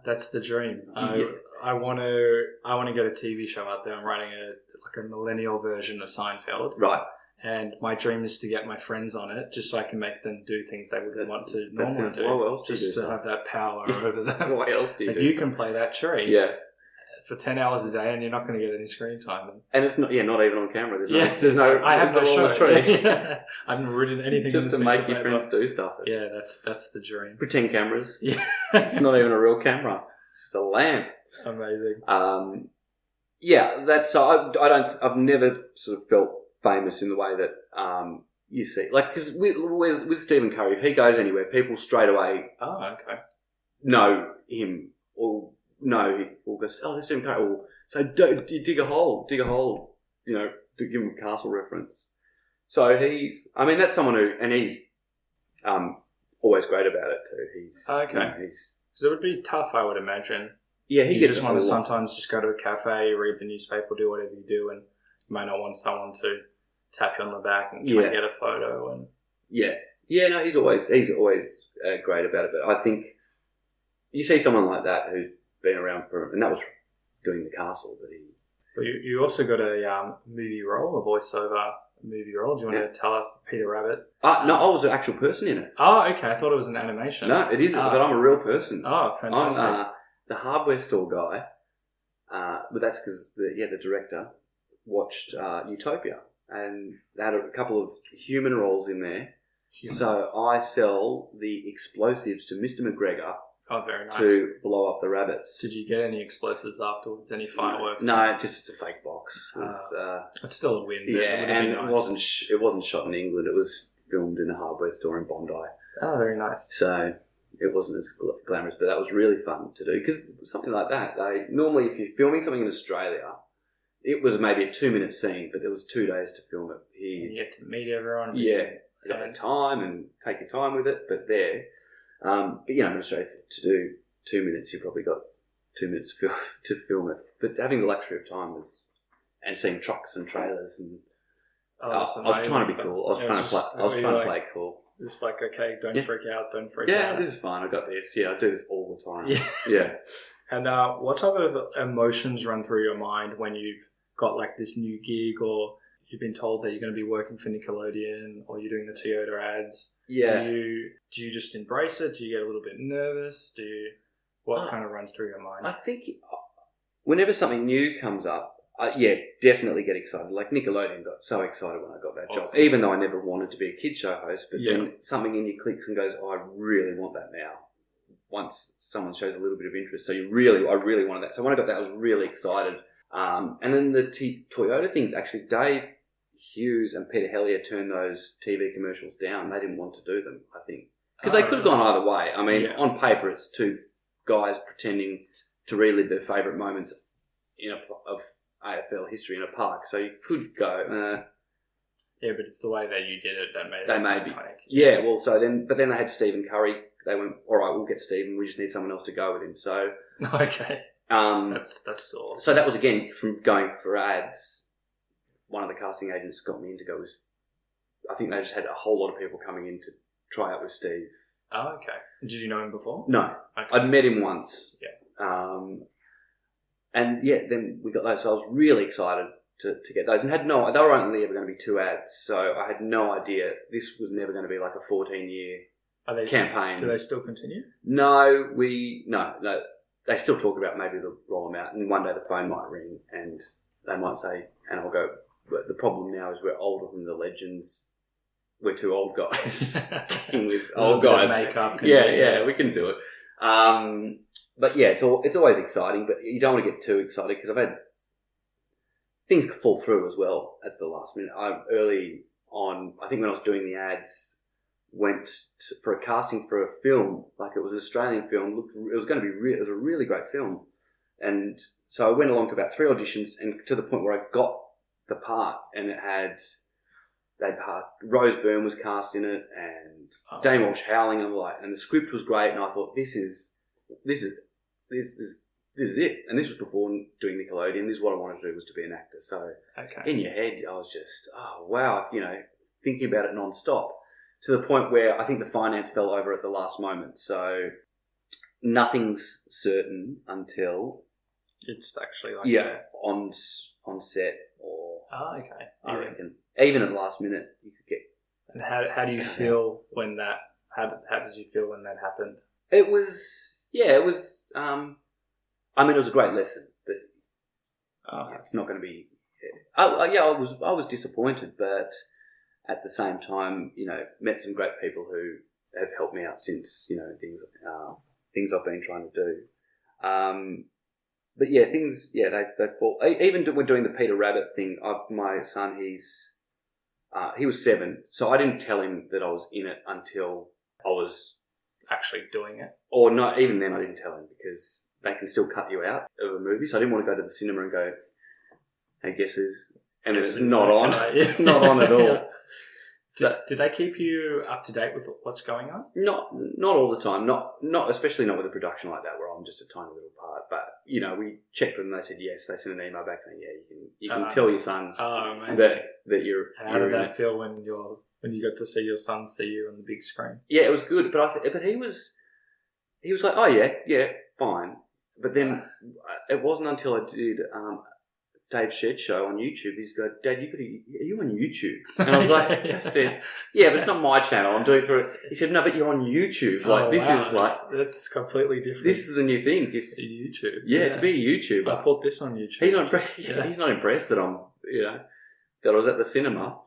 That's the dream. I want to get a TV show out there. I'm writing a millennial version of Seinfeld. Right. And my dream is to get my friends on it, just so I can make them do things they wouldn't want to normally do. What else just to have that power over them. What else do you do? You can play that tree. Yeah. For 10 hours a day, and you're not going to get any screen time. And it's not even on camera. I have no show. Tree. I haven't written anything. Just to make your friends do stuff. Yeah, that's the dream. Pretend cameras. Yeah. It's not even a real camera. It's just a lamp. Amazing. I've never sort of felt famous in the way that you see, because with Stephen Curry, if he goes anywhere, people straight away know him, or know or go, "Oh, that's Stephen Curry." Or so you dig a hole, to give him a Castle reference. So that's someone who, and he's always great about it too. He's because it would be tough, I would imagine. Yeah, he gets just want to sometimes just go to a cafe, read the newspaper, do whatever you do, and you may not want someone to tap you on the back and get a photo. And he's always great about it. But I think you see someone like that who's been around and that was doing the Castle. But you also got a movie role, a voiceover movie role. Do you want to tell us, Peter Rabbit? No, I was an actual person in it. Oh, okay. I thought it was an animation. No, it isn't, but I'm a real person. Oh, fantastic. I'm the hardware store guy, but that's because the director watched Utopia, and they had a couple of human roles in there. So I sell the explosives to Mr. McGregor. Oh, very nice. To blow up the rabbits. Did you get any explosives afterwards? Any fireworks? No, just it's a fake box. It's still a win. And nice. It wasn't shot in England. It was filmed in a hardware store in Bondi. Oh, very nice. So it wasn't as glamorous, but that was really fun to do, because something like that. Normally, if you're filming something in Australia, it was maybe a 2-minute scene, but there was 2 days to film it here. And you get to meet everyone. Yeah, you got the time and take your time with it. But there. But in Australia, to do 2 minutes, you probably got 2 minutes to film it. But having the luxury of time and seeing trucks and trailers, and I was trying to be cool. I was trying to play cool. Just like, okay, don't freak out, don't freak out. Yeah, this is fine. I got this. Yeah, I do this all the time. Yeah. And what type of emotions run through your mind when you've got like this new gig, or you've been told that you're going to be working for Nickelodeon, or you're doing the Toyota ads? Yeah. Do you just embrace it? Do you get a little bit nervous? What kind of runs through your mind? I think whenever something new comes up, definitely get excited. Like Nickelodeon got so excited when I got that job, even though I never wanted to be a kid show host. But then something in you clicks and goes, "Oh, I really want that now." Once someone shows a little bit of interest, so I really wanted that. So when I got that, I was really excited. And then the Toyota things, actually, Dave Hughes and Peter Hellier turned those TV commercials down. They didn't want to do them, I think, because they could have gone either way. I mean, on paper, it's two guys pretending to relive their favourite moments of AFL history in a park. So you could go, yeah, but it's the way that you did it that made it iconic. Yeah, well, but then they had Stephen Curry. They went, all right, we'll get Stephen. We just need someone else to go with him. So okay, that's awesome. So that was again from going for ads. One of the casting agents got me in to go. I think they just had a whole lot of people coming in to try out with Steve. Oh, okay. Did you know him before? No, okay. I'd met him once. Yeah. Then we got those. So I was really excited to get those, and they were only ever going to be 2 ads. So I had no idea this was never going to be like a 14-year campaign. Do they still continue? No. They still talk about maybe they'll roll them out, and one day the phone might ring and they might say, and I'll go, but the problem now is we're older than the legends. We're 2 old guys. With old guys. Makeup. We can do it. But yeah, it's always exciting, but you don't want to get too excited because I've had things fall through as well at the last minute. Early on, I think when I was doing the ads, went for a casting for a film, like it was an Australian film. It was going to be it was a really great film, and so I went along to about 3 auditions, and to the point where I got the part, and it had Rose Byrne was cast in it, and Dame Walsh howling and the script was great, and I thought this is it. And this was before doing Nickelodeon. This is what I wanted to do, was to be an actor. So in your head, I was just, oh wow, thinking about it non-stop, to the point where I think the finance fell over at the last moment. So nothing's certain until it's actually on set or okay. I reckon even at the last minute you could get. And how do you feel when that? How did you feel when that happened? It was it was it was a great lesson that it's not going to be. I was disappointed, but at the same time, met some great people who have helped me out since, things I've been trying to do. But yeah, things, they fall. Even when doing the Peter Rabbit thing, my son, he was 7, so I didn't tell him that I was in it until I was actually doing it. Or not, even then I didn't tell him, because they can still cut you out of a movie. So I didn't want to go to the cinema and go, hey, guess who's... And it's not on. Not on at all. Yeah. So, did they keep you up to date with what's going on? Not all the time. Not especially not with a production like that where I'm just a tiny little part. But we checked with them. They said yes. They sent an email back saying you can tell your son that you're. How did that feel when you got to see your son see you on the big screen? Yeah, it was good. But he was like, oh yeah, fine. But then it wasn't until I did Dave Shed show on YouTube. He's go, Dad, are you on YouTube? And I was like, I said, yeah, but it's not my channel. I'm doing it through it. He said, no, but you're on YouTube. That's completely different. This is the new thing. YouTube. Yeah, to be a YouTuber. I put this on YouTube. He's not impressed that I'm, that I was at the cinema.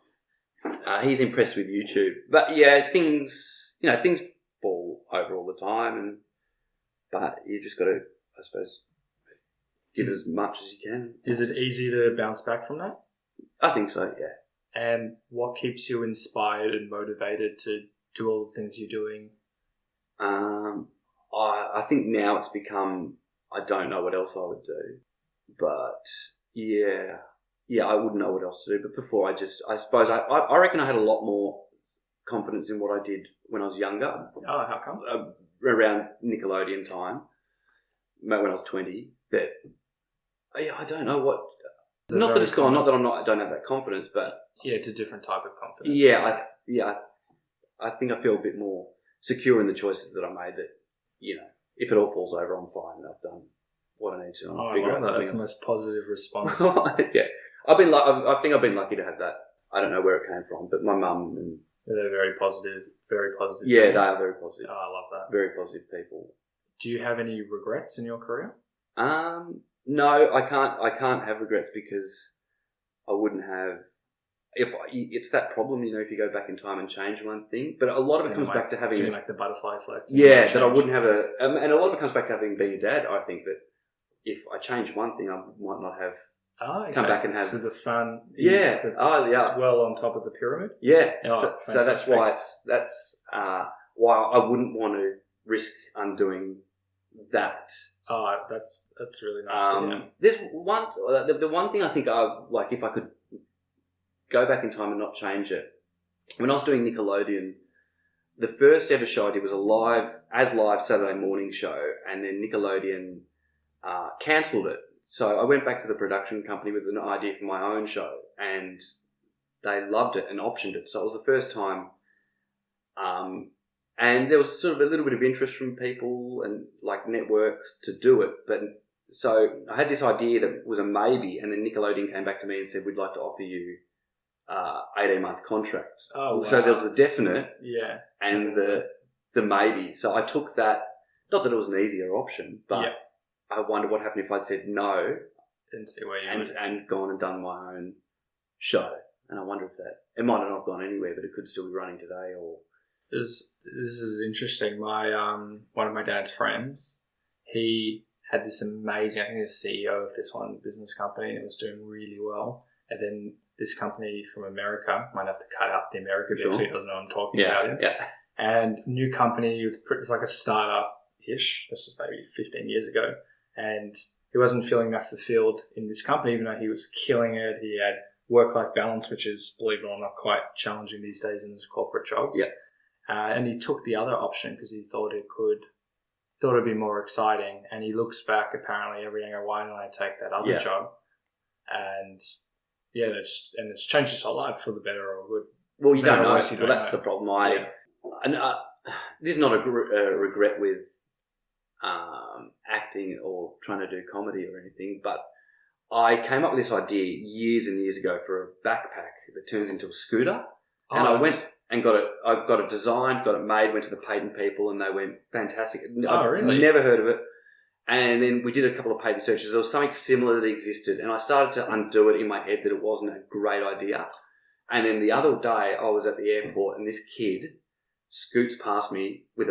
He's impressed with YouTube. But yeah, things fall over all the time, but you just got to, I suppose, give as much as you can. Is it easy to bounce back from that? I think so, yeah. And what keeps you inspired and motivated to do all the things you're doing? I think now it's become, I don't know what else I would do. But, yeah, I wouldn't know what else to do. But before, I suppose I reckon I had a lot more confidence in what I did when I was younger. Oh, how come? Around Nickelodeon time, when I was 20, I don't know what. Not that it's gone. Not that I don't have that confidence, but Yeah, it's a different type of confidence. I think I feel a bit more secure in the choices that I made. That if it all falls over, I'm fine. I've done what I need to. I love that. That's the most positive response. Yeah, I think I've been lucky to have that. I don't know where it came from, but my mum and they're very positive. Very positive. Yeah, people. they are very positive. Oh, I love that. Very positive people. Do you have any regrets in your career? No, I can't. I can't have regrets because I wouldn't have. It's that problem, if you go back in time and change one thing, but a lot of it comes back to having like the butterfly effect. Yeah, that I wouldn't have and a lot of it comes back to being a dad. I think that if I change one thing, I might not have come back and have. So the sun is well on top of the pyramid. Yeah, so that's why why I wouldn't want to risk undoing that. Oh, that's really nice. There's one. The one thing I think if I could go back in time and not change it. When I was doing Nickelodeon, the first ever show I did was a live Saturday morning show, and then Nickelodeon cancelled it. So I went back to the production company with an idea for my own show, and they loved it and optioned it. So it was the first time, and there was sort of a little bit of interest from people and like networks to do it. But so I had this idea that was a maybe, and then Nickelodeon came back to me and said, "We'd like to offer you 18-month contract." Oh, wow. So there was the definite, and the maybe. So I took that. Not that it was an easier option, but I wonder what happened if I'd said no and see where and gone and done my own show. And I wonder if it might not have gone anywhere, but it could still be running today. Or this is interesting. My one of my dad's friends, he had this amazing. I think he was CEO of this one business company, and it was doing really well. And then this company from America, might have to cut out the America bit so he doesn't know what I'm talking about him. Yeah. And new company, it's like a startup-ish. This was maybe 15 years ago. And he wasn't feeling that fulfilled in this company, even though he was killing it. He had work-life balance, which is, believe it or not, quite challenging these days in his corporate jobs. Yeah. And he took the other option because he thought it'd be more exciting. And he looks back apparently every day and go, why didn't I take that other job? And it's changed his whole life for the better or good. Well, you don't know. Well, that's the problem. This is not a regret with acting or trying to do comedy or anything, but I came up with this idea years and years ago for a backpack that turns into a scooter. And I went and got it. I got it designed, got it made, went to the patent people, and they went, fantastic. Oh, really? Never heard of it. And then we did a couple of patent searches. There was something similar that existed, and I started to undo it in my head that it wasn't a great idea. And then the other day, I was at the airport, and this kid scoots past me with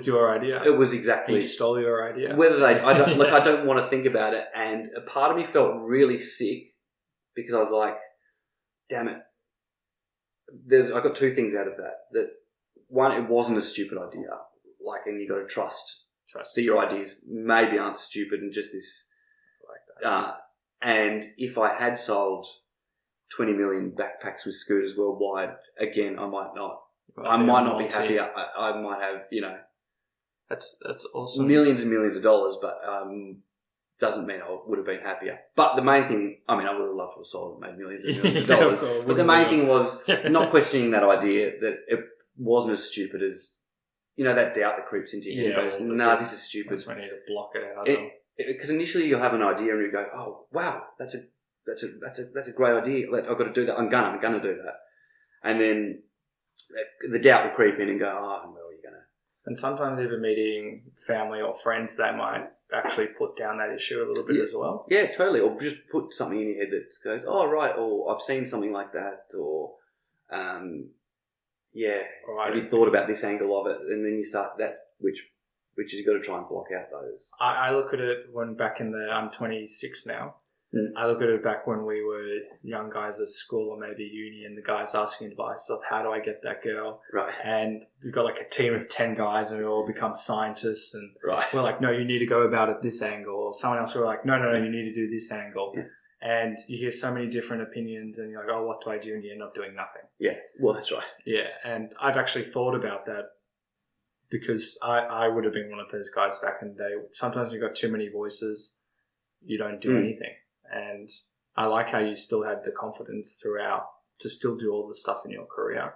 your idea. It was exactly. He stole your idea. Whether I don't want to think about it, and a part of me felt really sick because I was like, damn it. I got two things out of that. That one, it wasn't a stupid idea. And you got to trust that your ideas maybe aren't stupid and just this. Like that. And if I had sold 20 million backpacks with scooters worldwide, again, I might not. I might not be happy. I might have, That's awesome. Millions and millions of dollars, but doesn't mean I would have been happier. But the main thing, I would have loved to have sold and made millions and millions of dollars. But the main thing was not questioning that idea, that it wasn't as stupid as, that doubt that creeps into you. Yeah, and goes, this is stupid. That's when you need to block it out. Because initially you'll have an idea and you go, oh, wow, that's a great idea. I've got to do that. I'm gonna do that. And then the doubt will creep in and go, oh, well, you're going to. And sometimes even meeting family or friends, they might actually put down that issue a little bit as well. Yeah, totally. Or just put something in your head that goes, oh, right, or I've seen something like that, or, have you thought about this angle of it? And then you start that, which is you've got to try and block out those. I look at it when back in I'm 26 now. I look at it back when we were young guys at school or maybe uni, and the guys asking advice of how do I get that girl? Right. And we've got like a team of 10 guys and we all become scientists, and right. we're like, no, you need to go about it this angle. Or someone else were like, no, you need to do this angle. Yeah. And you hear so many different opinions and you're like, oh, what do I do? And you end up doing nothing. Yeah, well, that's right. Yeah, and I've actually thought about that because I would have been one of those guys back in the day. Sometimes you've got too many voices, you don't do anything. And I like how you still had the confidence throughout to still do all the stuff in your career.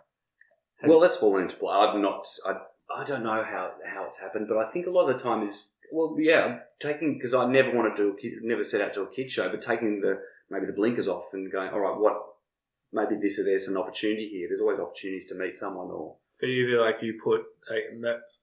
Well, that's fallen into play. I don't know how it's happened, but I think a lot of the time is, I'm taking, because I never want to never set out to do a kid show, but taking maybe the blinkers off and going, all right, maybe there's an opportunity here. There's always opportunities to meet someone But you feel like you put,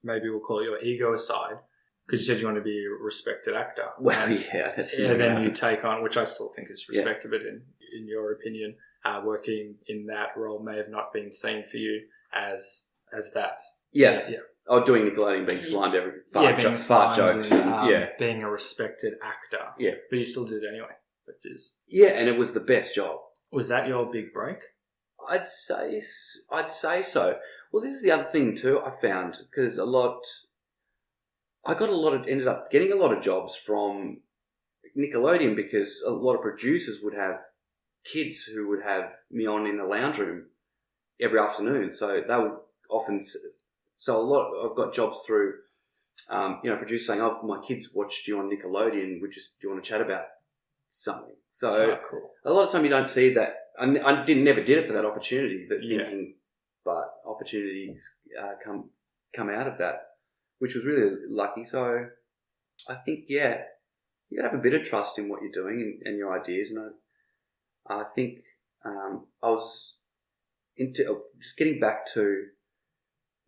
maybe we'll call it your ego aside, because you said you want to be a respected actor. Well, that's and then you take on, which I still think is respected, but in your opinion, working in that role may have not been seen for you as that. Yeah. Oh, doing Nickelodeon, being slimed every fart jokes, and being a respected actor. Yeah, but you still did it anyway, which is and it was the best job. Was that your big break? I'd say so. Well, this is the other thing too. I found because ended up getting a lot of jobs from Nickelodeon because a lot of producers would have kids who would have me on in the lounge room every afternoon. So they would often. So I've got jobs through, producers saying, "Oh, my kids watched you on Nickelodeon. Do you want to chat about something?" So cool. A lot of time you don't see that. I never did it for that opportunity. But opportunities come out of that, which was really lucky. So I think you got to have a bit of trust in what you're doing and your ideas. And I think I was into just getting back to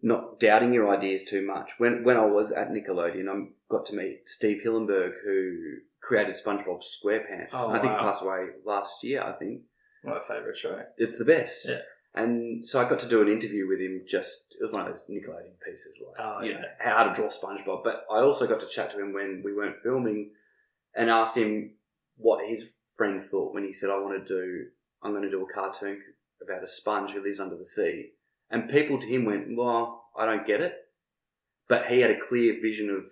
not doubting your ideas too much. When I was at Nickelodeon, I got to meet Steve Hillenburg, who created SpongeBob SquarePants. Oh, I think he passed away last year, I think. My favourite show. It's the best. Yeah. And so I got to do an interview with him. It was one of those Nickelodeon pieces, how to draw SpongeBob. But I also got to chat to him when we weren't filming and asked him what his friends thought when he said, I'm going to do a cartoon about a sponge who lives under the sea. And people to him went, well, I don't get it. But he had a clear vision of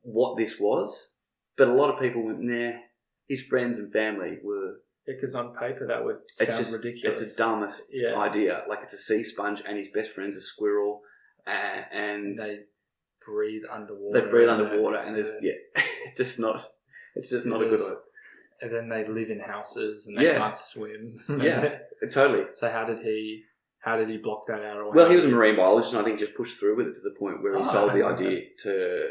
what this was. But a lot of people went, nah, his friends and family were... Because on paper that would sound ridiculous. It's the dumbest idea. Like it's a sea sponge and his best friend's a squirrel and... They breathe underwater. And there's... it's just not a good idea. And then they live in houses and they can't swim. Totally. So how did he block that out? Well, he was a marine biologist and I think he just pushed through with it to the point where he sold the idea to...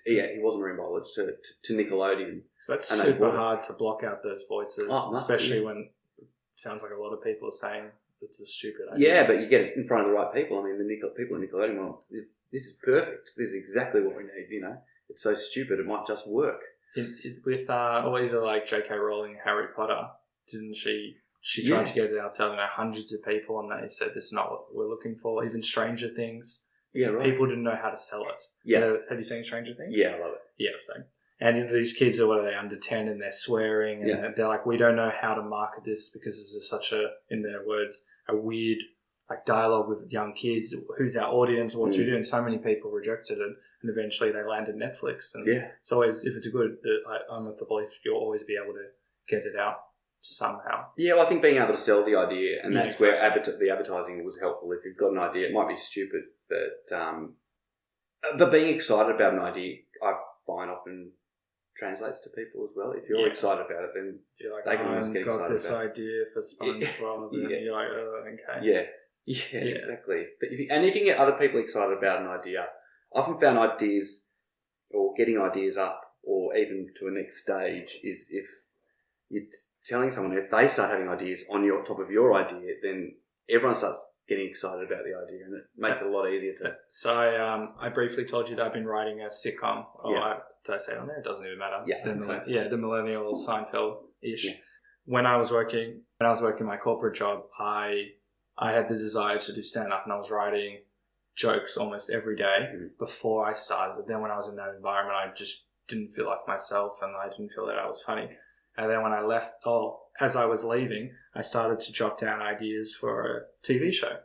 Yeah, he was a marine biologist to Nickelodeon. So that's super hard to block out those voices, especially when it sounds like a lot of people are saying it's a stupid idea. Yeah, but you get it in front of the right people. I mean, people in Nickelodeon, well, this is perfect. This is exactly what we need, It's so stupid, it might just work. With either like J.K. Rowling, Harry Potter, didn't she... She tried to get it out to, hundreds of people and they said, this is not what we're looking for. Even Stranger Things... Yeah, right. People didn't know how to sell it. Yeah. Have you seen Stranger Things? Yeah, I love it. Yeah, same. And these kids are, what are they, under 10 and they're swearing and they're like, we don't know how to market this because this is such in their words, a weird like dialogue with young kids. Who's our audience? What to do? And so many people rejected it and eventually they landed Netflix. And it's always, if it's good, I'm of the belief you'll always be able to get it out somehow. Yeah, well, I think being able to sell the idea, and that's where the advertising was helpful. If you've got an idea, it might be stupid, but being excited about an idea, I find often translates to people as well. If you're excited about it, then you're like, they can always get excited about it. I've got this idea for SpongeBob, and you're like, oh, okay. Yeah, exactly. But if you get other people excited about an idea, I often found ideas or getting ideas up or even to a next stage is if you're telling someone, if they start having ideas on your top of your idea, then everyone starts getting excited about the idea, and it makes it a lot easier to... So I briefly told you that I've been writing a sitcom. Did I say it on there? It doesn't even matter. The millennial Seinfeld-ish. Yeah. When I was working my corporate job, I had the desire to do stand-up, and I was writing jokes almost every day before I started. But then when I was in that environment, I just didn't feel like myself, and I didn't feel that I was funny. And then when I left, as I was leaving, I started to jot down ideas for a TV show.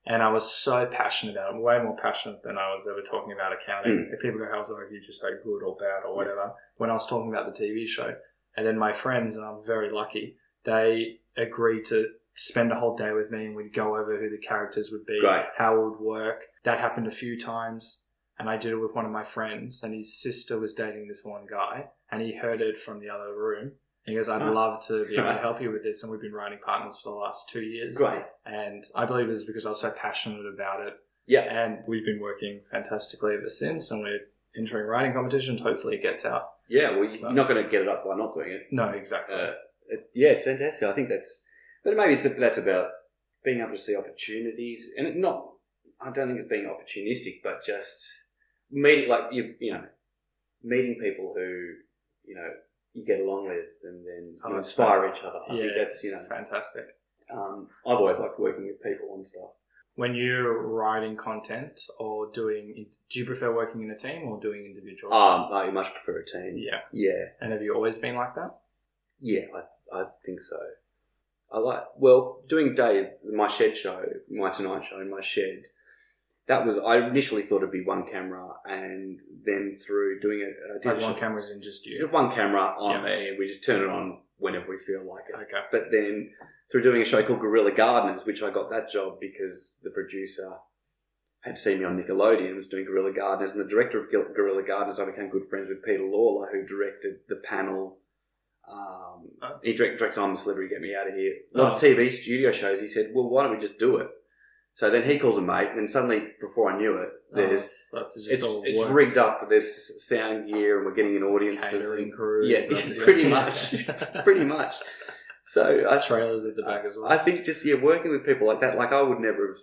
And I was so passionate about it, way more passionate than I was ever talking about accounting. If people go, how's the review, just say good or bad or whatever. When I was talking about the TV show, and then my friends, and I'm very lucky, they agreed to spend a whole day with me and we'd go over who the characters would be, how it would work. That happened a few times. And I did it with one of my friends, and his sister was dating this one guy, and he heard it from the other room. He goes, I'd love to be able to help you with this. And we've been writing partners for the last 2 years. Great. And I believe it's because I was so passionate about it. Yeah. And we've been working fantastically ever since. And we're entering writing competitions. Hopefully it gets out. Yeah, well, you're not going to get it up by not doing it. No, exactly. It's fantastic. I think but maybe that's about being able to see opportunities. And I don't think it's being opportunistic, but just meeting people who, you get along with, and then you inspire each other. I think that's, fantastic. I've always liked working with people on stuff. When you're writing content or do you prefer working in a team or doing individual stuff? I much prefer a team. Yeah. Yeah. And have you always been like that? Yeah, I think so. Doing my shed show, my Tonight Show in my shed, I initially thought it'd be one camera, and then through doing it... one camera's in just you? One camera on there, we just turn it on whenever we feel like it. Okay. But then through doing a show called Guerrilla Gardeners, which I got that job because the producer had seen me on Nickelodeon and was doing Guerrilla Gardeners, and the director of Guerrilla Gardeners, I became good friends with Peter Lawler, who directed The Panel. He directs I'm a Celebrity, Get Me Out of Here. A lot of TV studio shows. He said, well, why don't we just do it? So then he calls a mate, and suddenly, before I knew it, it's rigged up. There's sound gear, and we're getting an audience. Catering crew. Yeah, pretty much. Pretty much. So trailers at the back as well. I think just, working with people like that, like I would never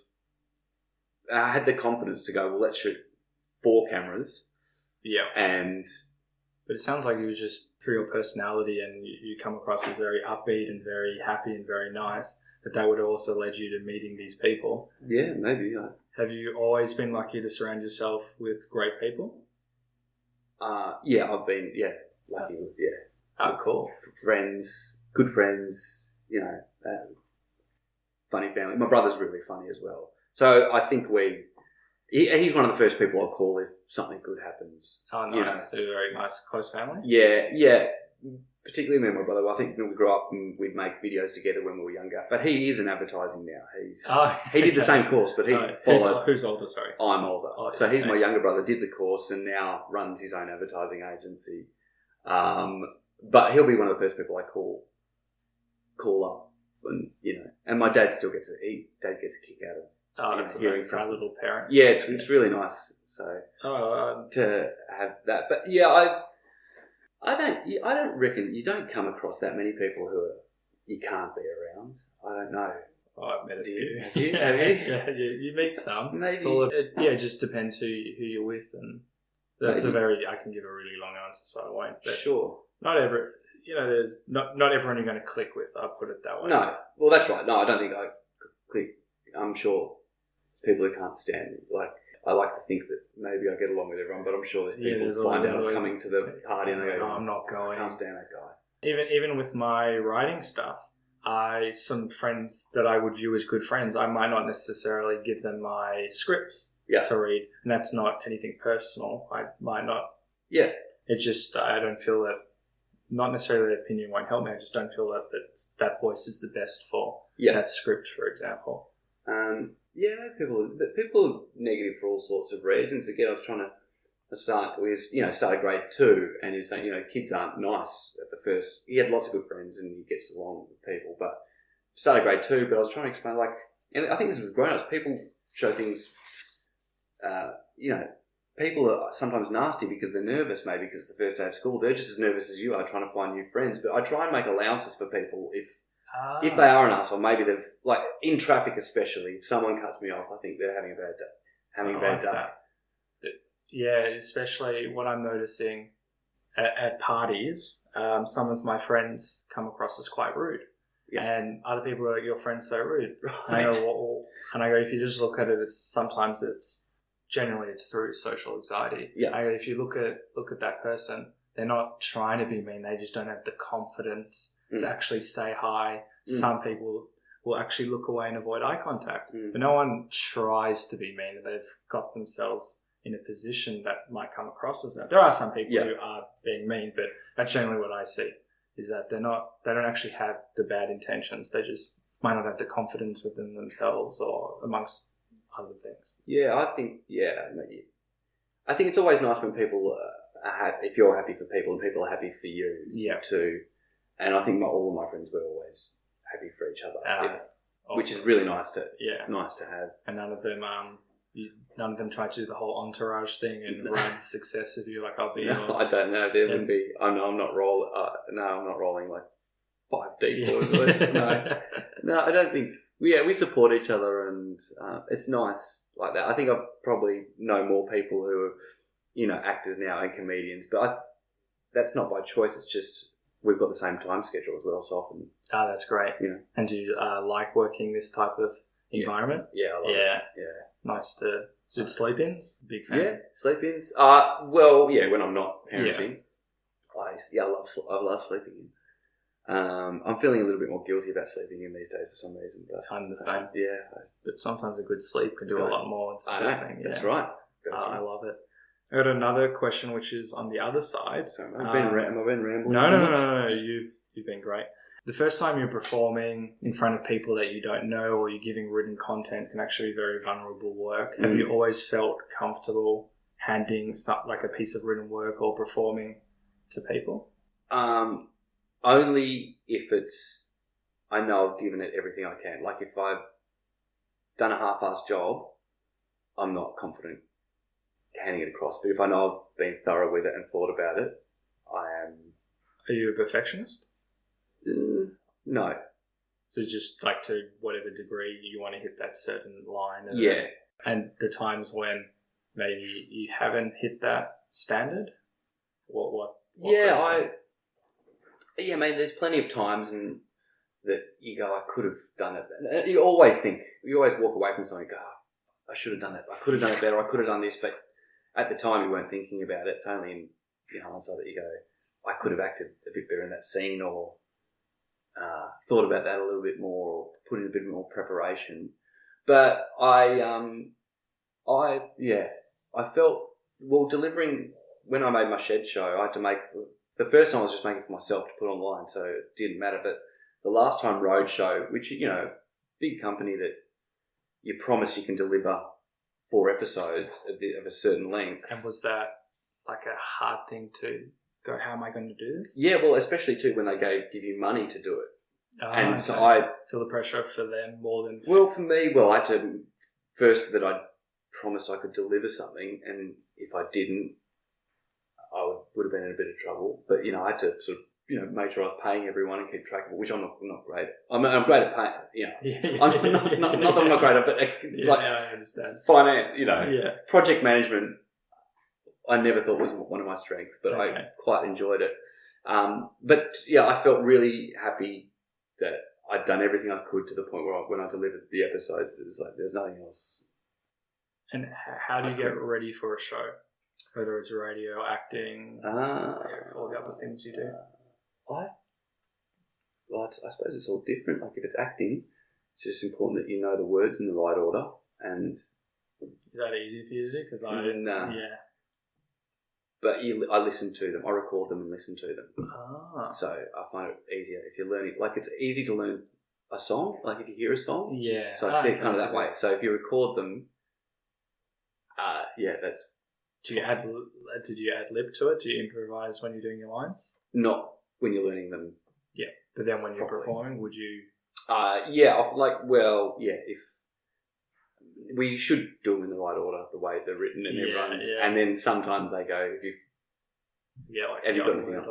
have had the confidence to go, well, let's shoot 4 cameras. Yeah. But it sounds like it was just through your personality, and you come across as very upbeat and very happy and very nice, that would have also led you to meeting these people. Yeah, maybe. Yeah. Have you always been lucky to surround yourself with great people? I've been, lucky with, cool. Friends, good friends, funny family. My brother's really funny as well. So I think he's one of the first people I'll call if something good happens. Oh, nice. So very nice, close family? Yeah. Particularly me and my brother. I think when we grew up and we'd make videos together when we were younger. But he is in advertising now. He did the same course, but he followed... Who's older, sorry? I'm older. So he's my younger brother, did the course and now runs his own advertising agency. But he'll be one of the first people I call up. And, and my dad still gets a kick out of that's a proud little parent. Yeah, it's really nice. So to have that, but I don't reckon you don't come across that many people who you can't be around. I don't know. I've met a few. Have you? Yeah, you meet some. Maybe. It just depends who you're with, and that's I can give a really long answer, so I won't. But sure. Not every. There's not everyone you're going to click with. I'll put it that way. No. Well, that's right. No, I don't think I click. I'm sure there's people who can't stand me. Like, I like to think that maybe I get along with everyone, but I'm sure there's people who find out I'm coming to the party and they go, I'm not going. I can't stand that guy. Even with my writing stuff, some friends that I would view as good friends, I might not necessarily give them my scripts to read, and that's not anything personal. I might not. Yeah. It's just I don't feel that. Not necessarily their opinion won't help me. I just don't feel that voice is the best for that script, for example. People are negative for all sorts of reasons. Again, I was trying to started grade 2, and you're saying, kids aren't nice at the first. He had lots of good friends and he gets along with people, but started grade 2. But I was trying to explain, and I think this was grown-ups. People show things, people are sometimes nasty because they're nervous, maybe because it's the first day of school. They're just as nervous as you are trying to find new friends. But I try and make allowances for people if they are an asshole. Maybe they've, in traffic especially, if someone cuts me off, I think they're having a bad day. Yeah, especially what I'm noticing at parties, some of my friends come across as quite rude. Yeah. And other people are like, your friend's so rude. Right. And I go, if you just look at it, generally it's through social anxiety. Yeah. If you look at that person, they're not trying to be mean. They just don't have the confidence to actually say hi. Some people will actually look away and avoid eye contact. But no one tries to be mean. They've got themselves in a position that might come across as that. There are some people who are being mean, but that's generally what I see, is that they don't actually have the bad intentions. They just might not have the confidence within themselves or amongst other things. Yeah, I think it's always nice when people are happy, if you're happy for people and people are happy for you. Yeah. And I think all of my friends were always happy for each other, which is really nice to have. And none of them tried to do the whole entourage thing and run the success of you. Like I'll be. No, I don't know. There would be. I know I'm not rolling. No, I'm not rolling like 5 deep. No, I don't think. Yeah, we support each other, and it's nice like that. I think I probably know more people who are, actors now and comedians, but that's not by choice. It's just we've got the same time schedule as well, so often. Oh, that's great. And do you like working this type of environment? Yeah, I love it. Yeah. Nice to do sleep-ins. Big fan. Yeah, sleep-ins. When I'm not parenting, I love sleeping in. I'm feeling a little bit more guilty about sleeping in these days for some reason. But I'm the same. But sometimes a good sleep can do a lot more. It's the best thing. That's right. I love it. I got another question, which is on the other side. Sorry, I've been rambling. No. You've been great. The first time you're performing in front of people that you don't know, or you're giving written content, can actually be very vulnerable work. Have you always felt comfortable handing like a piece of written work or performing to people? Only if I know I've given it everything I can. Like if I've done a half-assed job, I'm not confident handing it across. But if I know I've been thorough with it and thought about it, I am. Are you a perfectionist? No. So just like to whatever degree you want to hit that certain line. And the times when maybe you haven't hit that standard? What I mean, there's plenty of times that you go, I could have done it. You always walk away from something and go, I should have done that. I could have done it better. I could have done this. But at the time, you weren't thinking about it. It's only in hindsight that you go, I could have acted a bit better in that scene, or thought about that a little bit more, or put in a bit more preparation. But I felt, delivering, when I made my shed show, I had to make, the first time I was just making it for myself to put online, so it didn't matter. But the last time road show, which, big company that you promise you can deliver 4 episodes of a certain length. And was that like a hard thing to go, how am I going to do this? Yeah, well, especially too when they give you money to do it. And so I feel the pressure for them more than... Well, for me, I had to first that I promised I could deliver something, and if I didn't, I would have been in a bit of trouble. But, I had to sort of, make sure I was paying everyone and keep track of it, which I'm not great at. I'm great at paying, I'm not that I'm not great at it, but I understand. Finance, project management, I never thought was one of my strengths, but I quite enjoyed it. I felt really happy that I'd done everything I could to the point where when I delivered the episodes, it was like there's nothing else. And how do you get ready for a show? Whether it's radio, acting, all the other things you do? I suppose it's all different. Like if it's acting, it's just important that you know the words in the right order. And is that easy for you to do? Because But I listen to them. I record them and listen to them. So I find it easier if you're learning. Like it's easy to learn a song. Like if you hear a song. Yeah. So I see it kind of that way. So if you record them, that's. Did you add lib to it? Do you improvise when you're doing your lines? Not when you're learning them. Yeah, but then when you're performing, would you? If we should do them in the right order, the way they're written and everyone's, and then sometimes they go, have you got anything else?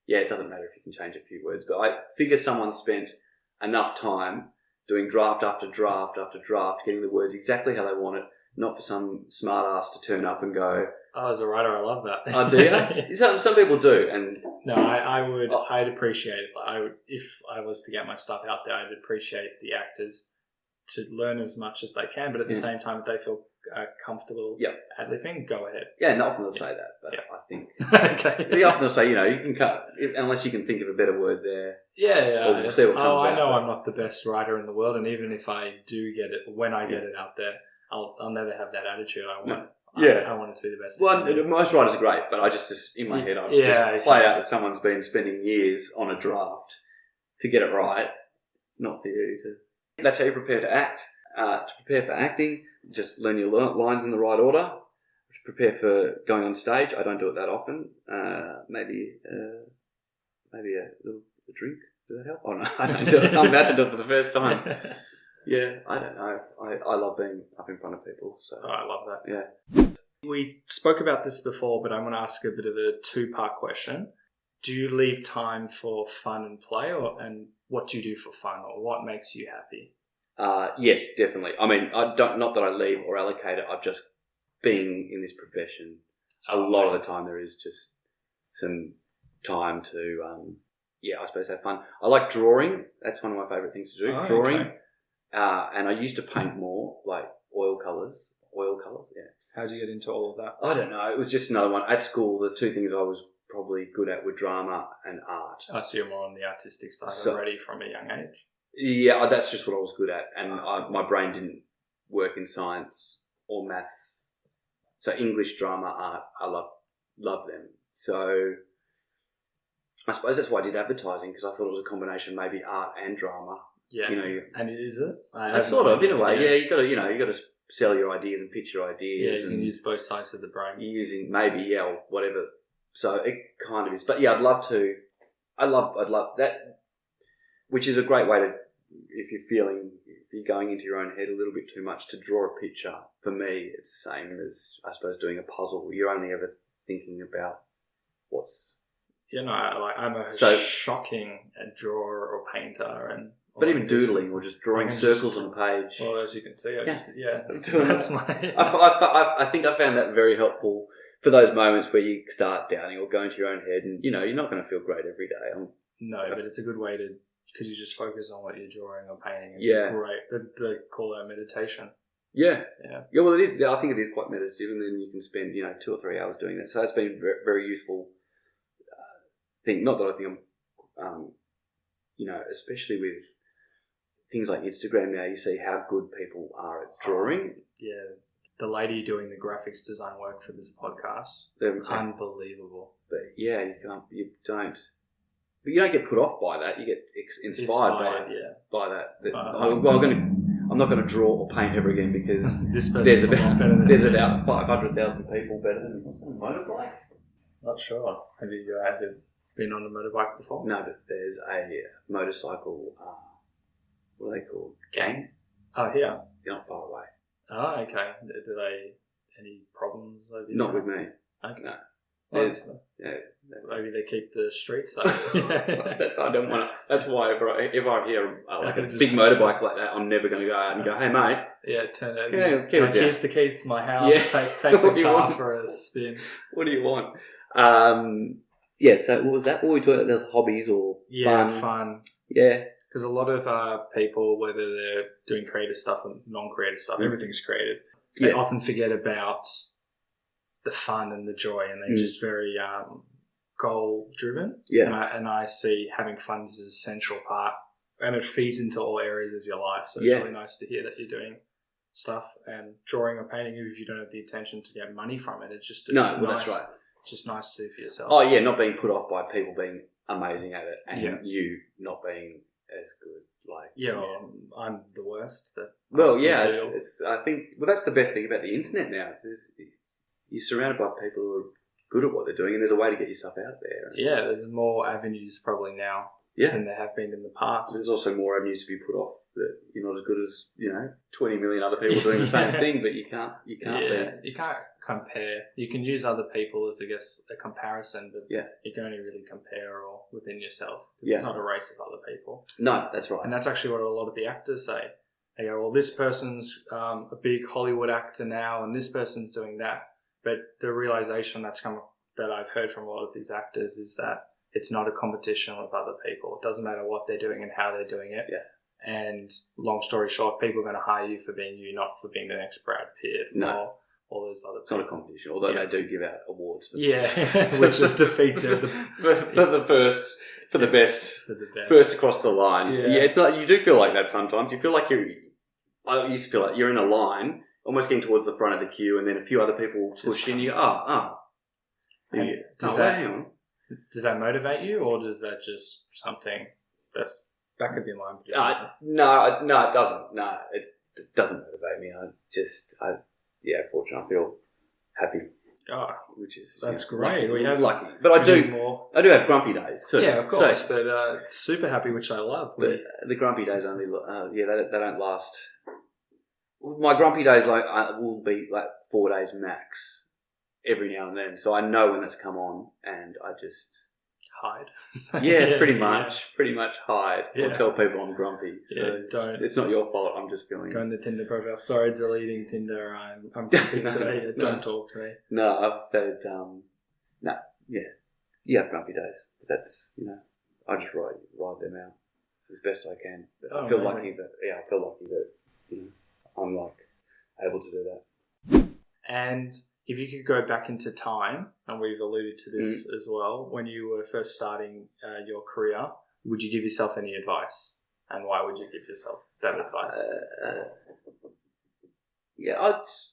It doesn't matter if you can change a few words, but I figure someone spent enough time doing draft after draft after draft, getting the words exactly how they want it. Not for some smart ass to turn up and go, oh, as a writer, I love that. Oh, do you? Some people do. And no, I'd appreciate it. If I was to get my stuff out there, I'd appreciate the actors to learn as much as they can, but at the same time, if they feel comfortable ad-libbing, go ahead. Yeah, and often they'll say that, but I think... They often will say, you can cut, unless you can think of a better word there. Yeah. We'll see what comes out. I know I'm not the best writer in the world, and even if I do get it, when I get it out there, I'll never have that attitude. I want it to be the best. Well, most writers are great, but I just in my head, I just play out that someone's been spending years on a draft to get it right, not for you to... That's how you prepare to act. To prepare for acting, just learn your lines in the right order. To prepare for going on stage, I don't do it that often. Maybe maybe a drink. Does that help? Oh, no, I don't do it. I'm about to do it for the first time. Yeah, I don't know. I love being up in front of people. So I love that. Yeah. We spoke about this before, but I'm going to ask a bit of a two-part question. Do you leave time for fun and play, and what do you do for fun, or what makes you happy? Yes, definitely. I mean, not that I leave or allocate it. I've just being in this profession. A lot of the time, there is just some time to, I suppose have fun. I like drawing. That's one of my favourite things to do. Drawing, okay. And I used to paint more, like oil colours. Yeah. How did you get into all of that? I don't know. It was just another one at school. The two things I was probably good at were drama and art. I see you're more on the artistic side already from a young age. Yeah, that's just what I was good at, and my brain didn't work in science or maths. So English, drama, art, I love them. So I suppose that's why I did advertising, because I thought it was a combination, maybe art and drama. Yeah, and is it? I sort of, in a way. Yeah, you got to sell your ideas and pitch your ideas. Yeah, you can use both sides of the brain. Using maybe or whatever. So it kind of is, but yeah, I'd love to. I'd love that, which is a great way to, if you're going into your own head a little bit too much, to draw a picture. For me, it's the same as, I suppose, doing a puzzle. You're only ever thinking about what's. I'm a shocking drawer or painter, but even doodling or just drawing circles on a page. Well, as you can see, that's my. I think I found that very helpful for those moments where you start doubting or going to your own head, and you're not going to feel great every day. But it's a good way to, because you just focus on what you're drawing or painting. It's great. They call that meditation. Yeah. Well, it is. I think it is quite meditative, and then you can spend 2 or 3 hours doing that. So that's been very, very useful. Thing. Not that I think I'm, especially with things like Instagram now, you see how good people are at drawing. Yeah. The lady doing the graphics design work for this podcast, unbelievable. But yeah, you don't get put off by that. You get inspired by that. I'm not going to draw or paint ever again, because this there's about 500,000 people better than me. What's that, motorbike? Not sure. Have you been on a motorbike before? No, but there's a motorcycle. What are they called? Gang. Oh, yeah. You're not far away. Oh, okay. Do they any problems over Not with me. Okay. No. Maybe they keep the streets safe. I don't want to. That's why if I hear a big motorbike like that, I'm never going to go out and go, "Hey, mate." Yeah, turn it. Here's the keys to my house. Yeah. Take the car for a spin. What do you want? So what was that? What were we talking about? There's hobbies or fun. Yeah. Because a lot of people, whether they're doing creative stuff or non-creative stuff, everything's creative. They often forget about the fun and the joy, and they're just very goal-driven. Yeah. And I see having fun as an essential part, and it feeds into all areas of your life. So it's really nice to hear that you're doing stuff, and drawing or painting, if you don't have the intention to get money from it. It's nice. That's right. It's just nice to do for yourself. Oh, yeah, not being put off by people being amazing at it, and you not being as good. I'm the worst. But I think that's the best thing about the internet now. Is you're surrounded by people who are good at what they're doing, and there's a way to get yourself out there. Yeah, there's more avenues probably now than there have been in the past. There's also more avenues to be put off that you're not as good as 20 million other people doing the same thing, but you can't. You can't compare. You can use other people as, I guess, a comparison, but you can only really compare or within yourself. It's not a race of other people. No, that's right. And that's actually what a lot of the actors say. They go, well, this person's a big Hollywood actor now, and this person's doing that. But the realization that I've heard from a lot of these actors is that it's not a competition with other people. It doesn't matter what they're doing and how they're doing it. Yeah. And long story short, people are going to hire you for being you, not for being the next Brad Pitt or all those other people. It's not a competition, although they do give out awards for which defeats it. For the best, first across the line. Yeah, it's like you do feel like that sometimes. You feel like I used to feel like you're in a line, almost getting towards the front of the queue, and then a few other people push in. You go, Does that motivate you, or does that just something that's back of your mind? No, it doesn't. No, it doesn't motivate me. Fortunately, I feel happy. That's great. Lucky. But I do have grumpy days too. Yeah, of course. But super happy, which I love. But the grumpy days only, they don't last. My grumpy days will be 4 days max every now and then. So I know when that's come on, and I just hide. Pretty much hide. Yeah. Or tell people I'm grumpy. So don't. It's not your fault. I'm just feeling. Go on the Tinder profile. Sorry, deleting Tinder. I'm grumpy today. Don't talk to me. No, I've had you have grumpy days. But that's I just ride them out as best I can. But I feel lucky that I'm able to do that. And if you could go back into time, and we've alluded to this as well, when you were first starting your career, would you give yourself any advice? And why would you give yourself that advice? Advice.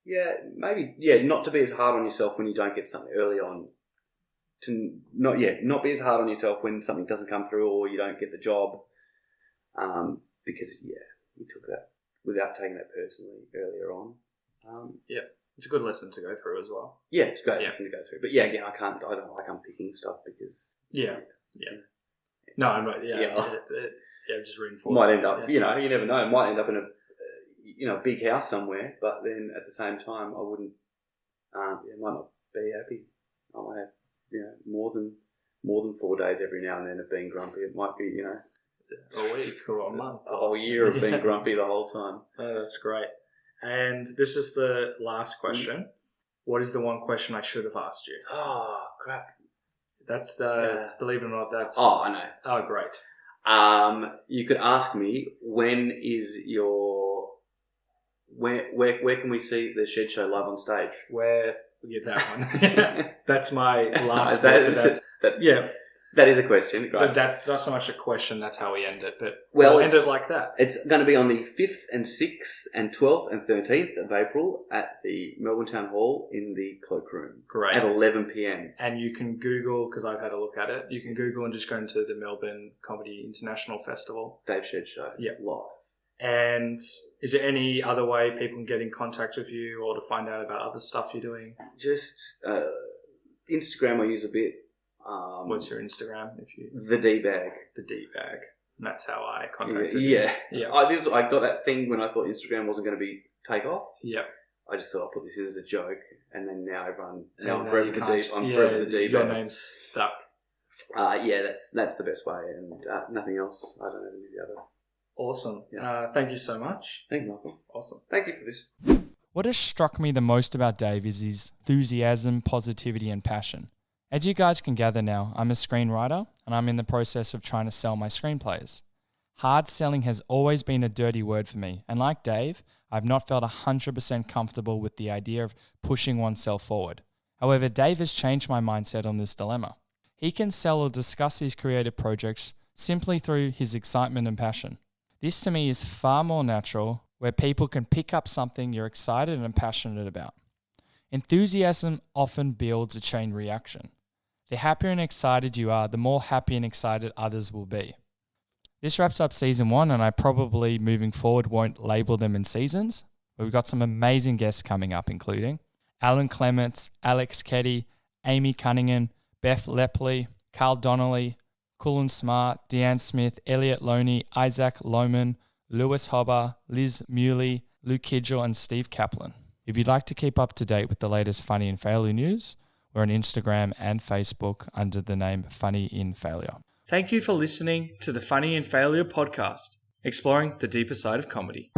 Yeah, maybe. Yeah, not to be as hard on yourself when you don't get something early on. To not be as hard on yourself when something doesn't come through or you don't get the job. Because you took that without taking that personally earlier on. It's a good lesson to go through as well. Yeah, it's a great lesson to go through. But again, I don't like unpicking stuff because... No, I'm not... just reinforcing. Might end up, you never know. It might end up in a big house somewhere, but then at the same time, I wouldn't... might not be happy. I might have, more than 4 days every now and then of being grumpy. It might be, a week or a month. A whole year of being grumpy the whole time. Oh, that's great. And this is the last question. What is the one question I should have asked you? Oh, crap. That's believe it or not, that's... Oh, I know. Oh, great. You could ask me, when is your... Where can we see the Shed Show live on stage? That one. That's my last... That is a question. Right. But that's not so much a question, that's how we end it. But we'll end it like that. It's going to be on the 5th and 6th and 12th and 13th of April at the Melbourne Town Hall in the Cloakroom. Great. At 11 p.m. And you can Google, because I've had a look at it, you can Google and just go into the Melbourne Comedy International Festival. Dave Shed Show. Yeah. Live. And is there any other way people can get in contact with you or to find out about other stuff you're doing? Just Instagram I use a bit. What's your Instagram? The D-Bag. The D-Bag. And that's how I contacted you. Yeah. I got that thing when I thought Instagram wasn't going to be take off. Yeah. I just thought I'll put this in as a joke, and then now I'm forever the D. I'm forever the D-Bag. Your name's stuck. That's the best way, and nothing else. I don't know any of the other. Awesome. Yeah. Thank you so much. Thank you, Michael. Awesome. Thank you for this. What has struck me the most about Dave is his enthusiasm, positivity, and passion. As you guys can gather now, I'm a screenwriter and I'm in the process of trying to sell my screenplays. Hard selling has always been a dirty word for me, and like Dave, I've not felt 100% comfortable with the idea of pushing oneself forward. However, Dave has changed my mindset on this dilemma. He can sell or discuss his creative projects simply through his excitement and passion. This to me is far more natural, where people can pick up something you're excited and passionate about. Enthusiasm often builds a chain reaction. The happier and excited you are, the more happy and excited others will be. This wraps up season 1, and I probably moving forward won't label them in seasons. But we've got some amazing guests coming up, including Alan Clements, Alex Keddy, Amy Cunningham, Beth Lepley, Carl Donnelly, Cullen Smart, Deanne Smith, Elliot Loney, Isaac Lohman, Lewis Hobber, Liz Muley, Luke Kidgel, and Steve Kaplan. If you'd like to keep up to date with the latest Funny and Failure news, we're on Instagram and Facebook under the name Funny in Failure. Thank you for listening to the Funny in Failure podcast, exploring the deeper side of comedy.